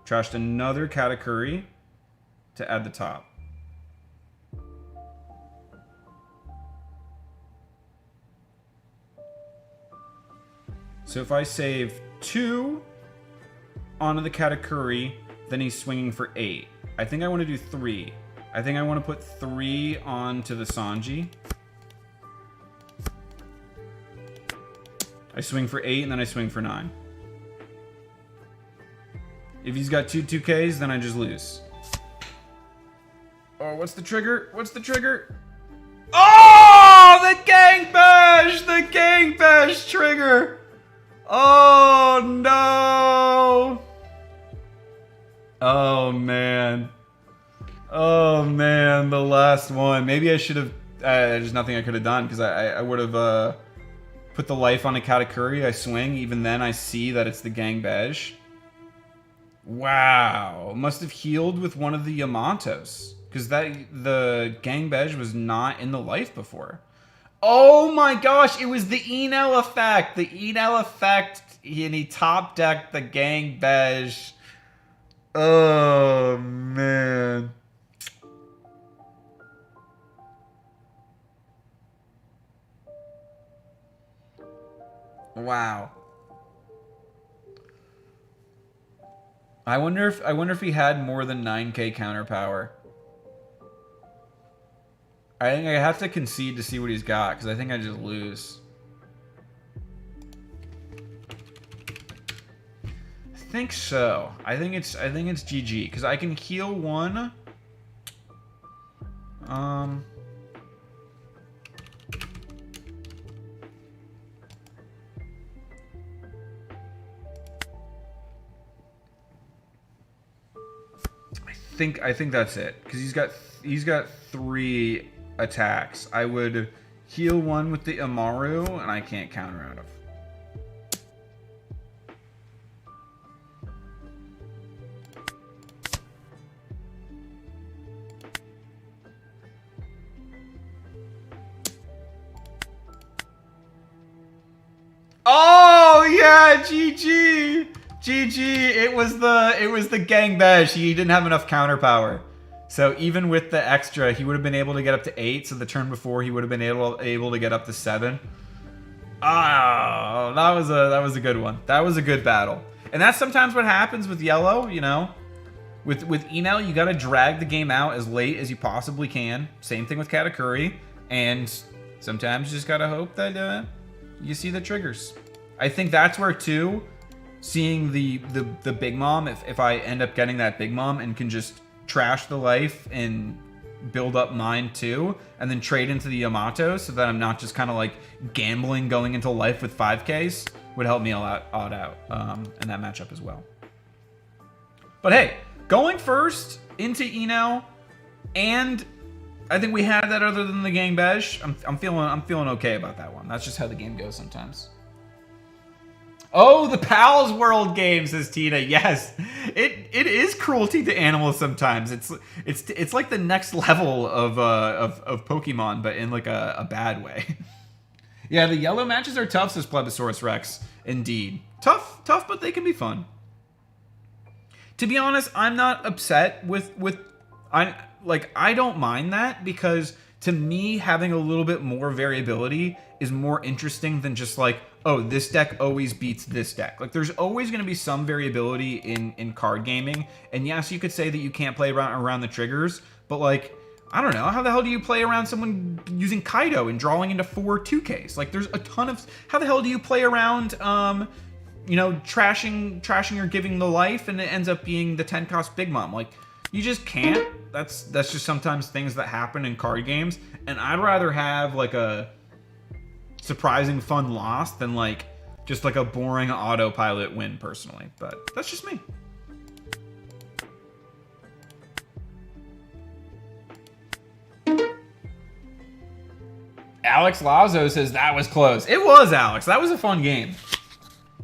Trashed another Katakuri to add the top. So if I save 2 onto the Katakuri, then he's swinging for 8. I think I want to do 3. I think I want to put 3 onto the Sanji. I swing for 8 and then I swing for 9. If he's got 2 2Ks, then I just lose. Oh, what's the trigger? What's the trigger? Oh, the Gang Bash! The Gang Bash trigger! Oh, no! Oh, man. Oh, man, the last one. Maybe I should have... there's nothing I could have done, because I would have put the life on a Katakuri. I swing. Even then, I see that it's the Gang Bash. Wow. Must have healed with one of the Yamatos. Because the Gang Bash was not in the life before. Oh my gosh, it was the Enel effect. The Enel effect, and he top decked the Gang Bash. Oh, man. Wow. I wonder if he had more than 9k counter power. I think I have to concede to see what he's got, because I think I just lose. I think so. I think it's GG, because I can heal 1. I think that's it, because he's got 3 attacks. I would heal 1 with the Amaru, and I can't counter out of. Oh yeah, GG. GG, it was the Gang Bash. He didn't have enough counter power. So even with the extra, he would have been able to get up to 8. So the turn before, he would have been able to get up to 7. Ah, that was a good one. That was a good battle. And that's sometimes what happens with yellow, you know. With Enel, you got to drag the game out as late as you possibly can. Same thing with Katakuri. And sometimes you just got to hope that you see the triggers. I think that's where, too, seeing the Big Mom, if I end up getting that Big Mom and can just trash the life and build up mine too, and then trade into the Yamato so that I'm not just kind of like gambling going into life with 5Ks would help me a lot out in that matchup as well. But hey, going first into Eno, and I think we had that other than the Gang Beige. I'm feeling okay about that one. That's just how the game goes sometimes. Oh, the Pals World game, says Tina. Yes, it is cruelty to animals sometimes. It's like the next level of Pokemon, but in like a bad way. Yeah, the yellow matches are tough, says Plebisaurus Rex. Indeed, tough, but they can be fun. To be honest, I'm not upset with I don't mind that, because to me having a little bit more variability is more interesting than just like, oh, this deck always beats this deck. Like, there's always going to be some variability in card gaming. And yes, you could say that you can't play around the triggers, but like, I don't know, how the hell do you play around someone using Kaido and drawing into 4 2Ks? Like, there's a ton of... How the hell do you play around, you know, trashing or giving the life, and it ends up being the 10-cost Big Mom? Like, you just can't. That's just sometimes things that happen in card games. And I'd rather have like a surprising fun loss than like just like a boring autopilot win personally. But that's just me. Alex Lazo says that was close. It was, Alex. That was a fun game.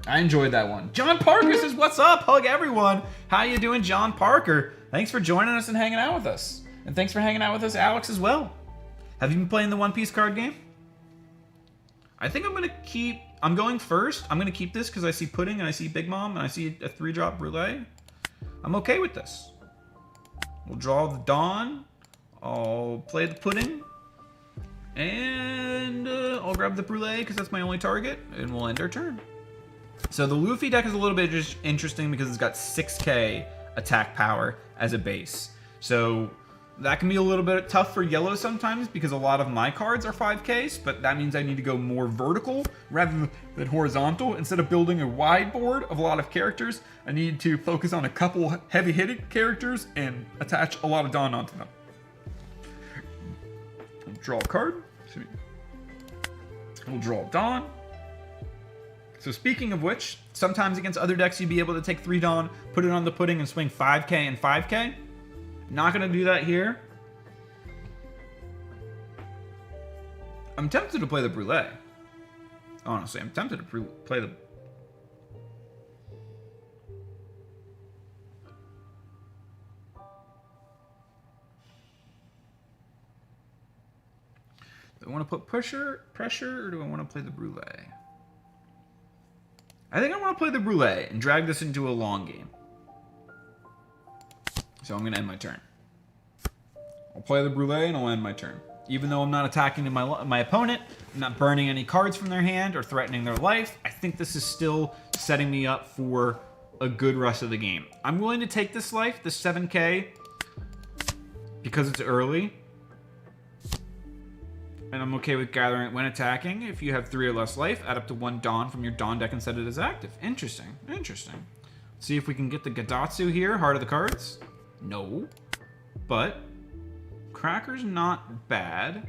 I enjoyed that one. John Parker says, what's up? Hug everyone. How you doing, John Parker? Thanks for joining us and hanging out with us. And thanks for hanging out with us, Alex, as well. Have you been playing the One Piece card game? I think I'm going first. I'm going to keep this because I see Pudding and I see Big Mom and I see a 3-drop Brulee. I'm okay with this. We'll draw the Dawn. I'll play the Pudding. And I'll grab the Brulee because that's my only target. And we'll end our turn. So the Luffy deck is a little bit just interesting because it's got 6k attack power as a base. So that can be a little bit tough for yellow sometimes because a lot of my cards are 5Ks, but that means I need to go more vertical rather than horizontal. Instead of building a wide board of a lot of characters, I need to focus on a couple heavy-hitting characters and attach a lot of Dawn onto them. Draw a card. We'll draw Dawn. So speaking of which, sometimes against other decks you'd be able to take 3 Dawn, put it on the Pudding, and swing 5k and 5k. Not going to do that here. I'm tempted to play the Brulee. Honestly, I'm tempted to play the... Do I want to put pressure, or do I want to play the Brulee? I think I want to play the Brulee and drag this into a long game. So I'm going to end my turn. I'll play the Brulee and I'll end my turn. Even though I'm not attacking my opponent, I'm not burning any cards from their hand or threatening their life, I think this is still setting me up for a good rest of the game. I'm willing to take this life, the 7k, because it's early. And I'm okay with gathering it when attacking. If you have 3 or less life, add up to 1 Dawn from your Dawn deck and set it as active. Interesting. Interesting. See if we can get the Gadatsu here. Heart of the cards. No. But Cracker's not bad.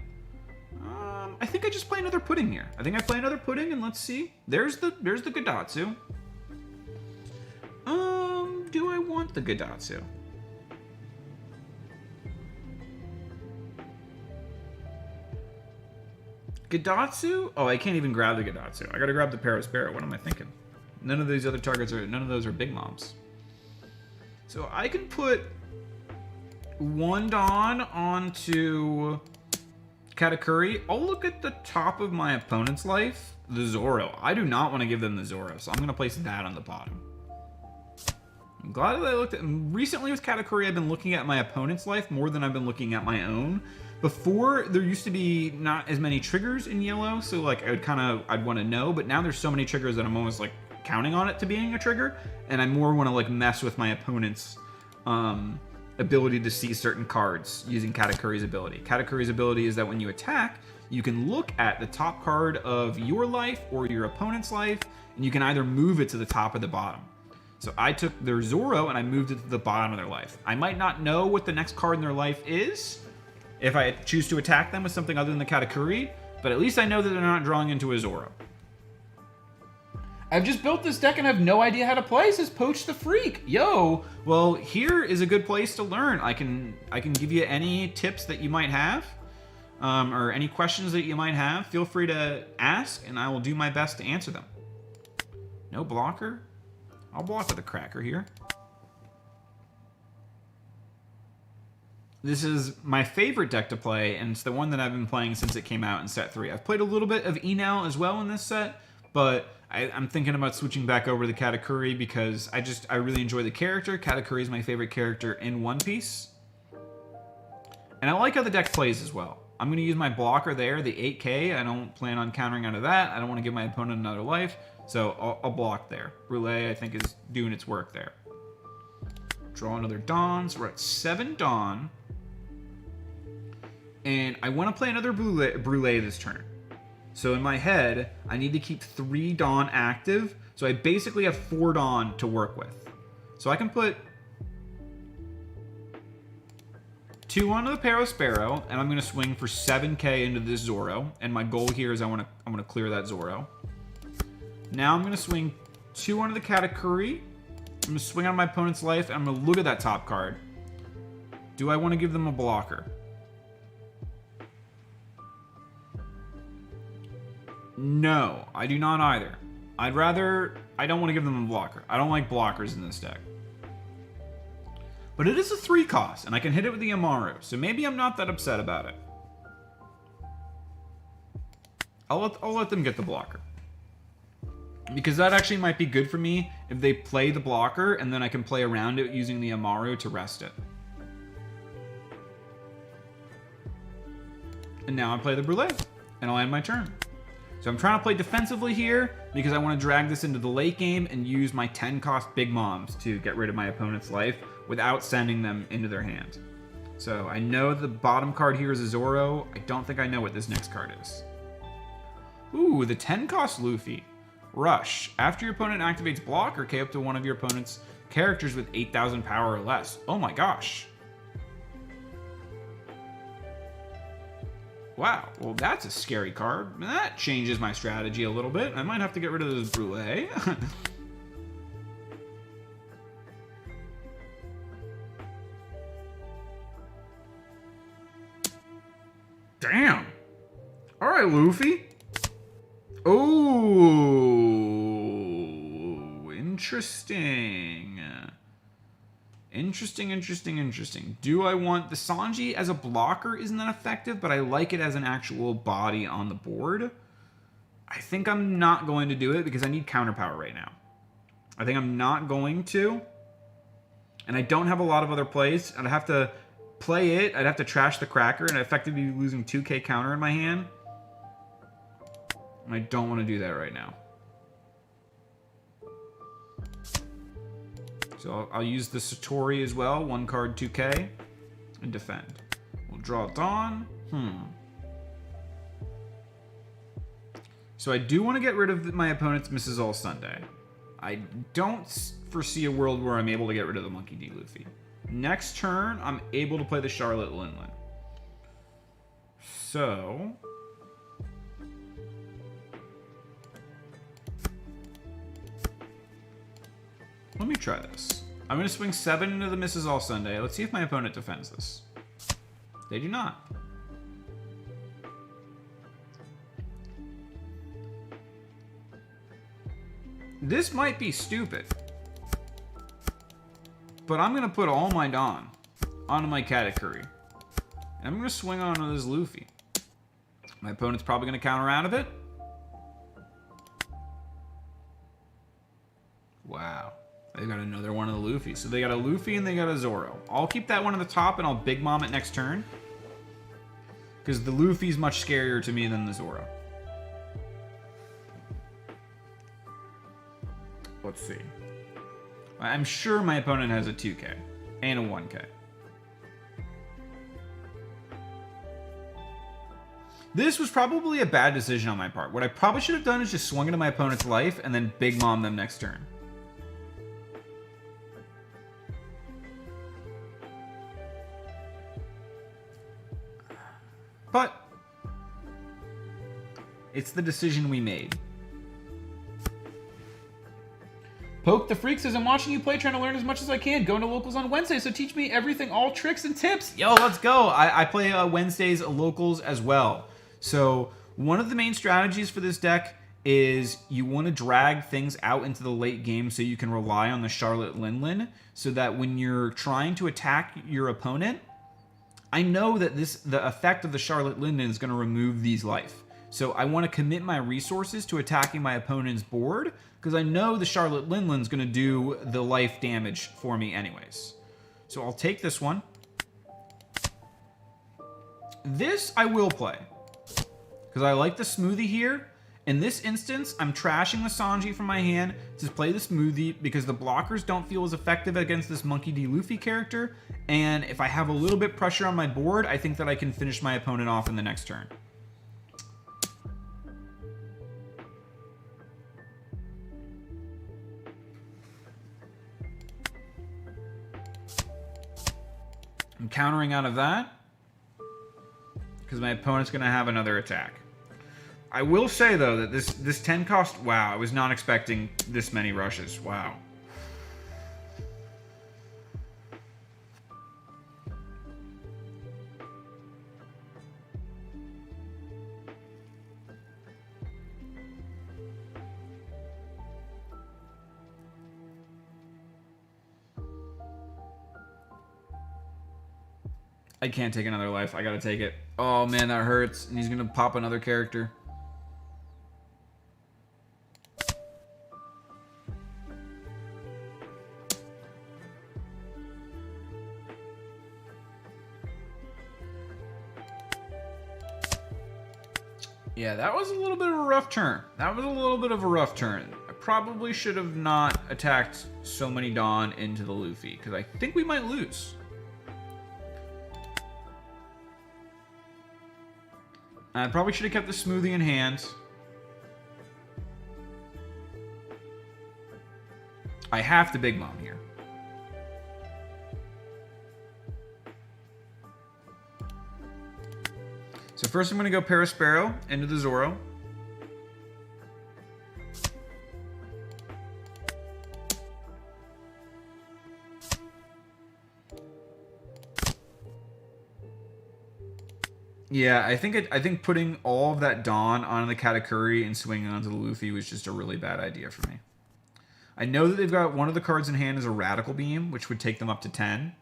I think I just play another Pudding here. I think I play another Pudding and let's see. There's the Gadatsu. Do I want the Gadatsu? Gadatsu? Oh, I can't even grab the Gadatsu. I gotta grab the Parasparrow. What am I thinking? None of these other targets are, none of those are Big Moms. So I can put 1 Dawn onto Katakuri. I'll look at the top of my opponent's life. The Zoro. I do not want to give them the Zoro, so I'm gonna place that on the bottom. I'm glad that I looked at... Recently with Katakuri, I've been looking at my opponent's life more than I've been looking at my own. Before, there used to be not as many triggers in yellow, so like I'd want to know, but now there's so many triggers that I'm almost like counting on it to being a trigger, and I more want to like mess with my opponent's ability to see certain cards using Katakuri's ability. Katakuri's ability is that when you attack, you can look at the top card of your life or your opponent's life, and you can either move it to the top or the bottom. So I took their Zoro and I moved it to the bottom of their life. I might not know what the next card in their life is, if I choose to attack them with something other than the Katakuri, but at least I know that they're not drawing into a Zoro. I've just built this deck and I have no idea how to play, says Poach the Freak. Yo, well, here is a good place to learn. I can give you any tips that you might have, or any questions that you might have. Feel free to ask, and I will do my best to answer them. No blocker? I'll block with a cracker here. This is my favorite deck to play, and it's the one that I've been playing since it came out in set 3. I've played a little bit of Enel as well in this set, but I'm thinking about switching back over to the Katakuri because I really enjoy the character. Katakuri is my favorite character in One Piece. And I like how the deck plays as well. I'm going to use my blocker there, the 8k. I don't plan on countering out of that. I don't want to give my opponent another life, so I'll block there. Brûlé, I think, is doing its work there. Draw another Dawn, so we're at 7 Dawn. And I want to play another Brûlé this turn. So in my head, I need to keep 3 Dawn active. So I basically have 4 Dawn to work with. So I can put 2 onto the Parasparrow, and I'm going to swing for 7k into this Zoro. And my goal here is I want to clear that Zoro. Now I'm going to swing 2 onto the Katakuri. I'm going to swing on my opponent's life, and I'm going to look at that top card. Do I want to give them a blocker? No, I do not either. I don't want to give them a blocker. I don't like blockers in this deck. But it is a 3 cost, and I can hit it with the Amaru, so maybe I'm not that upset about it. I'll let them get the blocker. Because that actually might be good for me if they play the blocker, and then I can play around it using the Amaru to rest it. And now I play the Brûlé, and I'll end my turn. So I'm trying to play defensively here because I want to drag this into the late game and use my 10 cost Big Moms to get rid of my opponent's life without sending them into their hand. So I know the bottom card here is a Zoro. I don't think I know what this next card is. Ooh, the 10 cost Luffy. Rush. After your opponent activates block or K up to one of your opponent's characters with 8,000 power or less. Oh my gosh. Wow, well that's a scary card. That changes my strategy a little bit. I might have to get rid of this Brûlé. Damn. All right, Luffy. Oh, interesting. Interesting. Do I want the Sanji as a blocker? Isn't that effective? But I like it as an actual body on the board. I think I'm not going to do it because I need counter power right now. I think I'm not going to. And I don't have a lot of other plays. I'd have to play it. I'd have to trash the Cracker and effectively be losing 2k counter in my hand. And I don't want to do that right now. So I'll use the Satori as well. 1 card, 2k. And defend. We'll draw Dawn. So I do want to get rid of my opponent's Mrs. All Sunday. I don't foresee a world where I'm able to get rid of the Monkey D. Luffy. Next turn, I'm able to play the Charlotte Linlin. So... let me try this. I'm going to swing 7 into the Mrs. All Sunday. Let's see if my opponent defends this. They do not. This might be stupid. But I'm going to put all my Dawn onto my Katakuri. And I'm going to swing onto this Luffy. My opponent's probably going to counter out of it. Wow. They got another one of the Luffy. So they got a Luffy and they got a Zoro. I'll keep that one on the top and I'll Big Mom it next turn. Because the Luffy's much scarier to me than the Zoro. Let's see. I'm sure my opponent has a 2k and a 1k. This was probably a bad decision on my part. What I probably should have done is just swung into my opponent's life and then Big Mom them next turn. But it's the decision we made. Poke the Freak says, I'm watching you play, trying to learn as much as I can. Going to locals on Wednesday, so teach me everything, all tricks and tips. Yo, let's go. I play Wednesdays locals as well. So one of the main strategies for this deck is you want to drag things out into the late game so you can rely on the Charlotte Linlin, so that when you're trying to attack your opponent, I know that the effect of the Charlotte Linlin is going to remove these life. So I want to commit my resources to attacking my opponent's board, because I know the Charlotte Linlin is going to do the life damage for me anyways. So I'll take this one. This I will play, because I like the smoothie here. In this instance, I'm trashing the Sanji from my hand to play the smoothie because the blockers don't feel as effective against this Monkey D. Luffy character. And if I have a little bit pressure on my board, I think that I can finish my opponent off in the next turn. I'm countering out of that because my opponent's going to have another attack. I will say, though, that this 10 cost... Wow, I was not expecting this many rushes. Wow. I can't take another life. I gotta take it. Oh, man, that hurts. And he's gonna pop another character. Yeah, that was a little bit of a rough turn. That was a little bit of a rough turn. I probably should have not attacked so many Dawn into the Luffy, because I think we might lose. I probably should have kept the smoothie in hand. I have to Big Mom here. So first I'm going to go Paraspero into the Zoro. Yeah, I think putting all of that Dawn on the Katakuri and swinging onto the Luffy was just a really bad idea for me. I know that they've got one of the cards in hand is a Radical Beam, which would take them up to 10.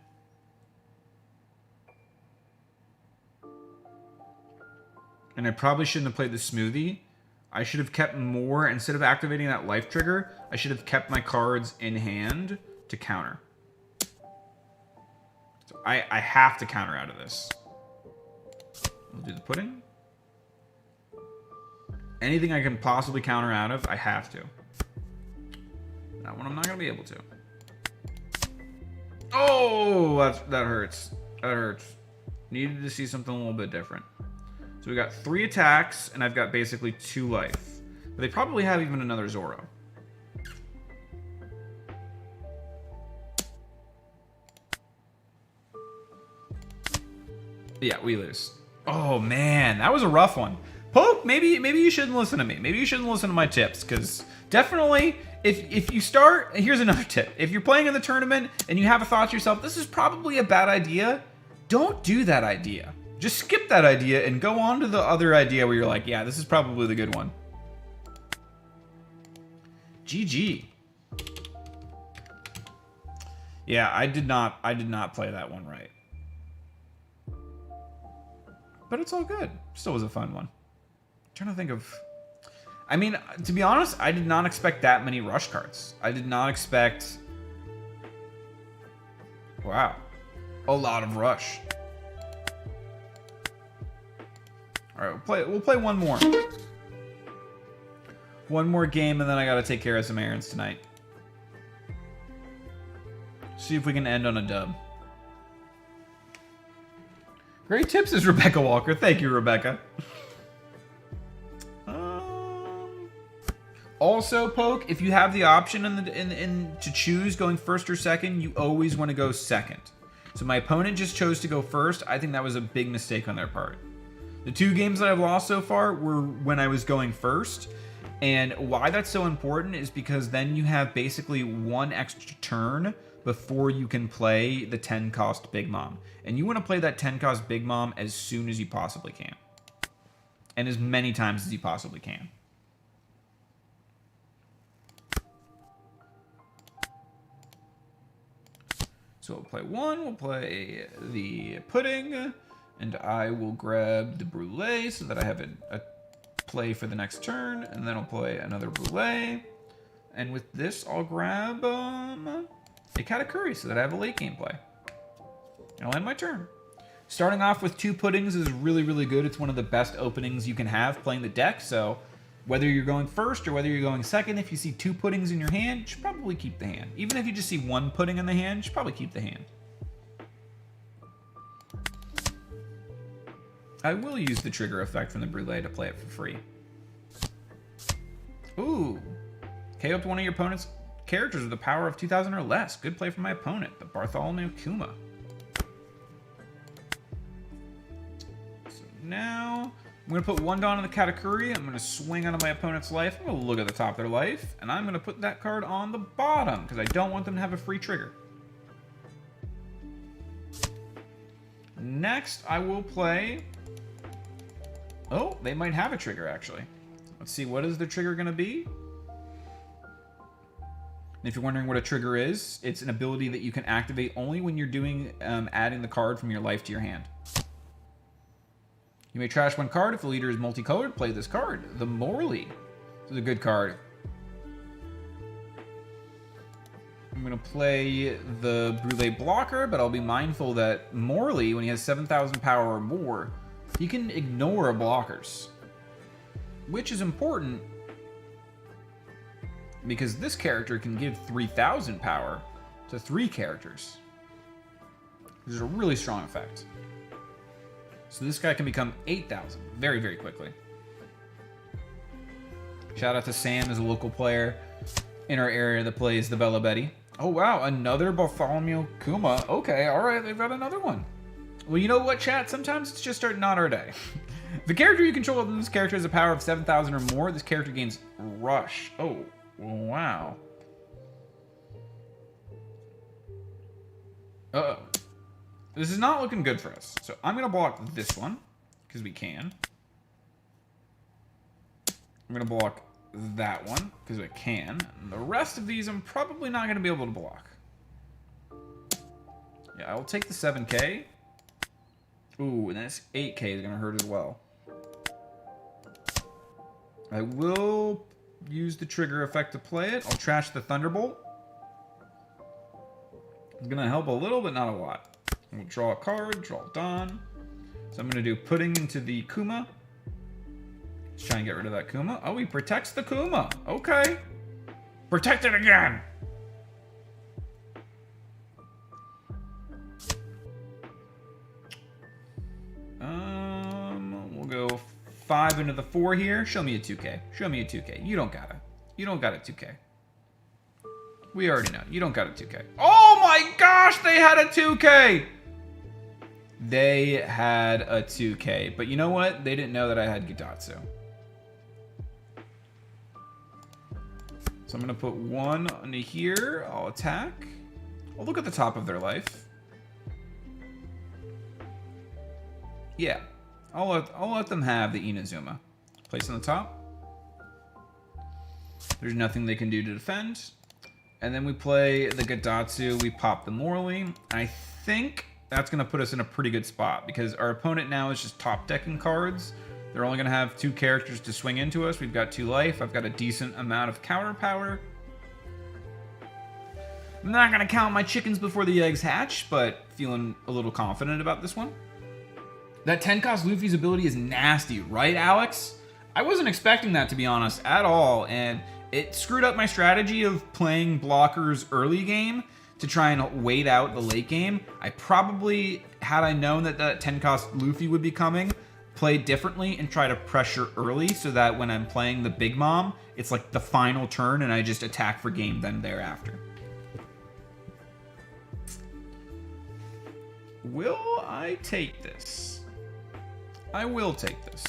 And I probably shouldn't have played the Smoothie. I should have kept more, instead of activating that life trigger, I should have kept my cards in hand to counter. So I have to counter out of this. We'll do the pudding. Anything I can possibly counter out of, I have to. That one I'm not going to be able to. Oh, that hurts. That hurts. Needed to see something a little bit different. So we got 3 attacks, and I've got basically 2 life. But they probably have even another Zoro. Yeah, we lose. Oh, man. That was a rough one. Poke, maybe you shouldn't listen to me. Maybe you shouldn't listen to my tips, because definitely, if you start... Here's another tip. If you're playing in the tournament, and you have a thought to yourself, this is probably a bad idea, don't do that idea. Just skip that idea and go on to the other idea where you're like, yeah, this is probably the good one. GG. Yeah, I did not play that one right. But it's all good. Still was a fun one. I'm trying to think of... I mean, to be honest, I did not expect that many rush cards. I did not expect... Wow. A lot of rush. All right, we'll play one more. One more game, and then I gotta take care of some errands tonight. See if we can end on a dub. Great tips, is Rebecca Walker. Thank you, Rebecca. Also, Poke, if you have the option to choose going first or second, you always want to go second. So my opponent just chose to go first. I think that was a big mistake on their part. The 2 games that I've lost so far were when I was going first. And why that's so important is because then you have basically 1 extra turn before you can play the 10 cost Big Mom. And you want to play that 10 cost Big Mom as soon as you possibly can. And as many times as you possibly can. So we'll play 1, we'll play the pudding, and I will grab the brulee so that I have a play for the next turn, and then I'll play another brulee. And with this, I'll grab a Katakuri so that I have a late game play. And I'll end my turn. Starting off with 2 puddings is really, really good. It's one of the best openings you can have playing the deck, so whether you're going first or whether you're going second, if you see 2 puddings in your hand, you should probably keep the hand. Even if you just see 1 pudding in the hand, you should probably keep the hand. I will use the trigger effect from the brulee to play it for free. Ooh. KO up to one of your opponent's characters with a power of 2,000 or less. Good play from my opponent, the Bartholomew Kuma. So now, I'm going to put 1 down on the Katakuri. I'm going to swing onto my opponent's life. I'm going to look at the top of their life. And I'm going to put that card on the bottom, because I don't want them to have a free trigger. Next, I will play... Oh, they might have a trigger, actually. Let's see, what is the trigger going to be? If you're wondering what a trigger is, it's an ability that you can activate only when you're doing adding the card from your life to your hand. You may trash 1 card. If the leader is multicolored, play this card. The Morley. This is a good card. I'm going to play the Brulee blocker, but I'll be mindful that Morley, when he has 7,000 power or more, he can ignore blockers. Which is important because this character can give 3,000 power to 3 characters. Which is a really strong effect. So this guy can become 8,000 very, very quickly. Shout out to Sam as a local player in our area that plays the Bella Betty. Oh wow, another Bartholomew Kuma. Okay, alright, they've got another one. Well, you know what, chat? Sometimes it's just not our day. The character you control of this character has a power of 7,000 or more. This character gains Rush. Oh, wow. Uh-oh. This is not looking good for us. So I'm going to block this one, because we can. I'm going to block that one, because I can. And the rest of these I'm probably not going to be able to block. Yeah, I'll take the 7k. Ooh, and this 8k is going to hurt as well. I will use the trigger effect to play it. I'll trash the Thunderbolt. It's going to help a little, but not a lot. We'll draw a card, draw Dawn. So I'm going to do putting into the Kuma. Let's try and get rid of that Kuma. Oh, he protects the Kuma. Okay. Protect it again. We'll go 5 into the 4 here. Show me a 2k. Show me a 2k. You don't got it. You don't got a 2k. We already know. You don't got a 2k. Oh my gosh, they had a 2k! They had a 2k. But you know what? They didn't know that I had Gidatsu. So I'm going to put 1 into here. I'll attack. I'll look at the top of their life. Yeah. I'll let them have the Inazuma. Place on the top. There's nothing they can do to defend. And then we play the Gidatsu. We pop the Morley. I think that's going to put us in a pretty good spot because our opponent now is just top decking cards. They're only going to have 2 characters to swing into us. We've got 2 life. I've got a decent amount of counter power. I'm not going to count my chickens before the eggs hatch, but feeling a little confident about this one. That 10 cost Luffy's ability is nasty, right, Alex? I wasn't expecting that, to be honest, at all, and it screwed up my strategy of playing blockers early game to try and wait out the late game. I probably, had I known that that 10 cost Luffy would be coming, play differently and try to pressure early so that when I'm playing the Big Mom, it's like the final turn and I just attack for game then thereafter. Will I take this? I will take this.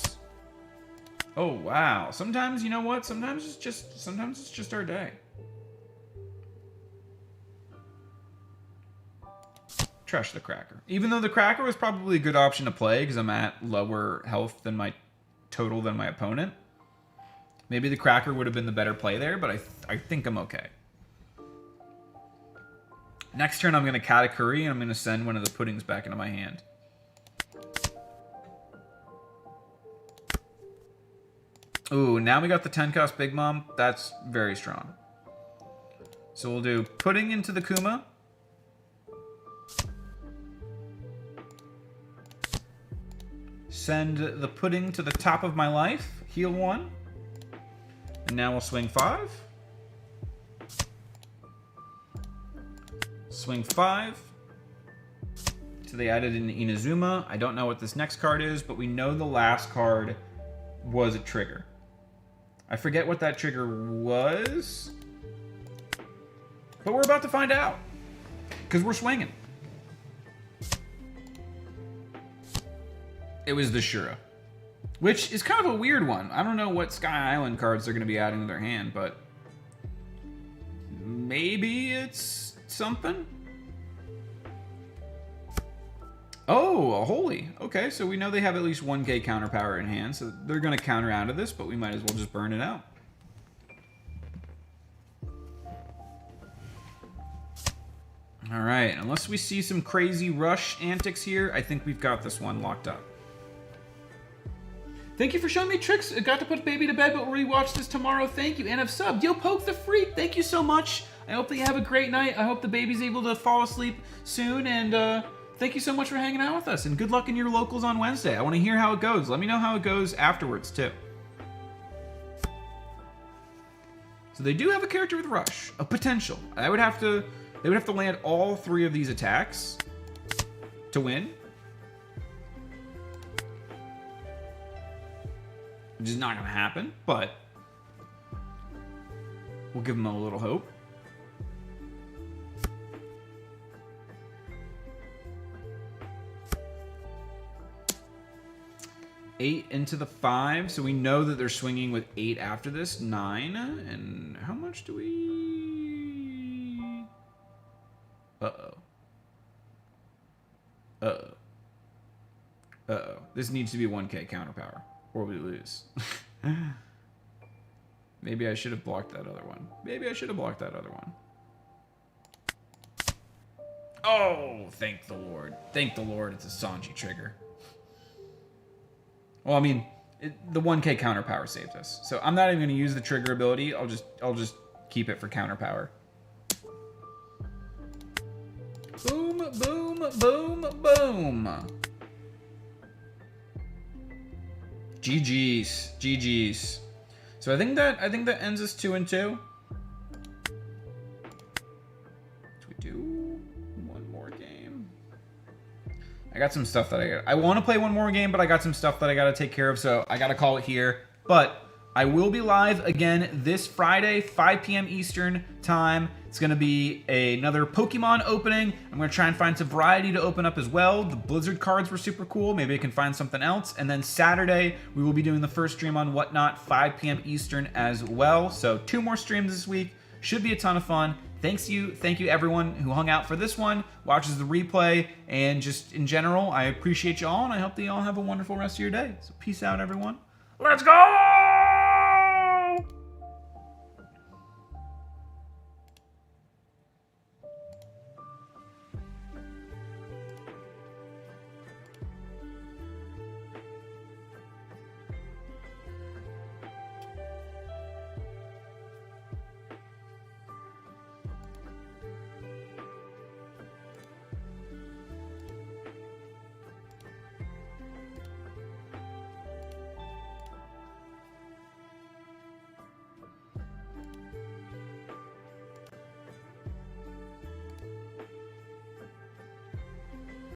Oh, wow. Sometimes, you know what? Sometimes it's just our day. Trash the Cracker. Even though the Cracker was probably a good option to play because I'm at lower health than my total than my opponent. Maybe the Cracker would have been the better play there, but I think I'm okay. Next turn, I'm going to Katakuri, and I'm going to send one of the puddings back into my hand. Ooh, now we got the 10-cost Big Mom. That's very strong. So we'll do pudding into the Kuma. Send the pudding to the top of my life. Heal 1. And now we'll swing 5. Swing 5. So they added in Inazuma. I don't know what this next card is, but we know the last card was a trigger. I forget what that trigger was. But we're about to find out. Because we're swinging. It was the Shura. Which is kind of a weird one. I don't know what Sky Island cards they're going to be adding to their hand, but maybe it's something. Oh, a Holy. Okay, so we know they have at least 1k counter power in hand, so they're going to counter out of this, but we might as well just burn it out. All right, unless we see some crazy rush antics here, I think we've got this one locked up. Thank you for showing me tricks. I got to put baby to bed, but we'll rewatch this tomorrow. Thank you. And I've subbed. Yo, Poke the Freak. Thank you so much. I hope that you have a great night. I hope the baby's able to fall asleep soon. And thank you so much for hanging out with us. And good luck in your locals on Wednesday. I want to hear how it goes. Let me know how it goes afterwards, too. So they do have a character with rush. A potential. They would have to land all 3 of these attacks to win. Which is not going to happen, but we'll give them a little hope. Eight into the 5, so we know that they're swinging with 8 after this. 9, and how much do we... Uh-oh. Uh-oh. Uh-oh. This needs to be 1k counter power. Or we lose. Maybe I should have blocked that other one. Maybe I should have blocked that other one. Oh, thank the Lord. Thank the Lord it's a Sanji trigger. Well, I mean, the 1k counter power saved us. So I'm not even going to use the trigger ability. I'll just keep it for counter power. Boom, boom, boom, boom. GG's. GG's. So I think that ends us 2-2. Do we do one more game? I got some stuff that I want to play one more game, but I got some stuff that I got to take care of, so I got to call it here. But I will be live again this Friday, 5 p.m. Eastern time. It's going to be another Pokemon opening. I'm going to try and find some variety to open up as well. The Blizzard cards were super cool. Maybe I can find something else. And then Saturday, we will be doing the first stream on Whatnot, 5 p.m. Eastern as well. So 2 more streams this week. Should be a ton of fun. Thank you everyone who hung out for this one, watches the replay, and just in general, I appreciate you all, and I hope that you all have a wonderful rest of your day. So peace out, everyone. Let's go!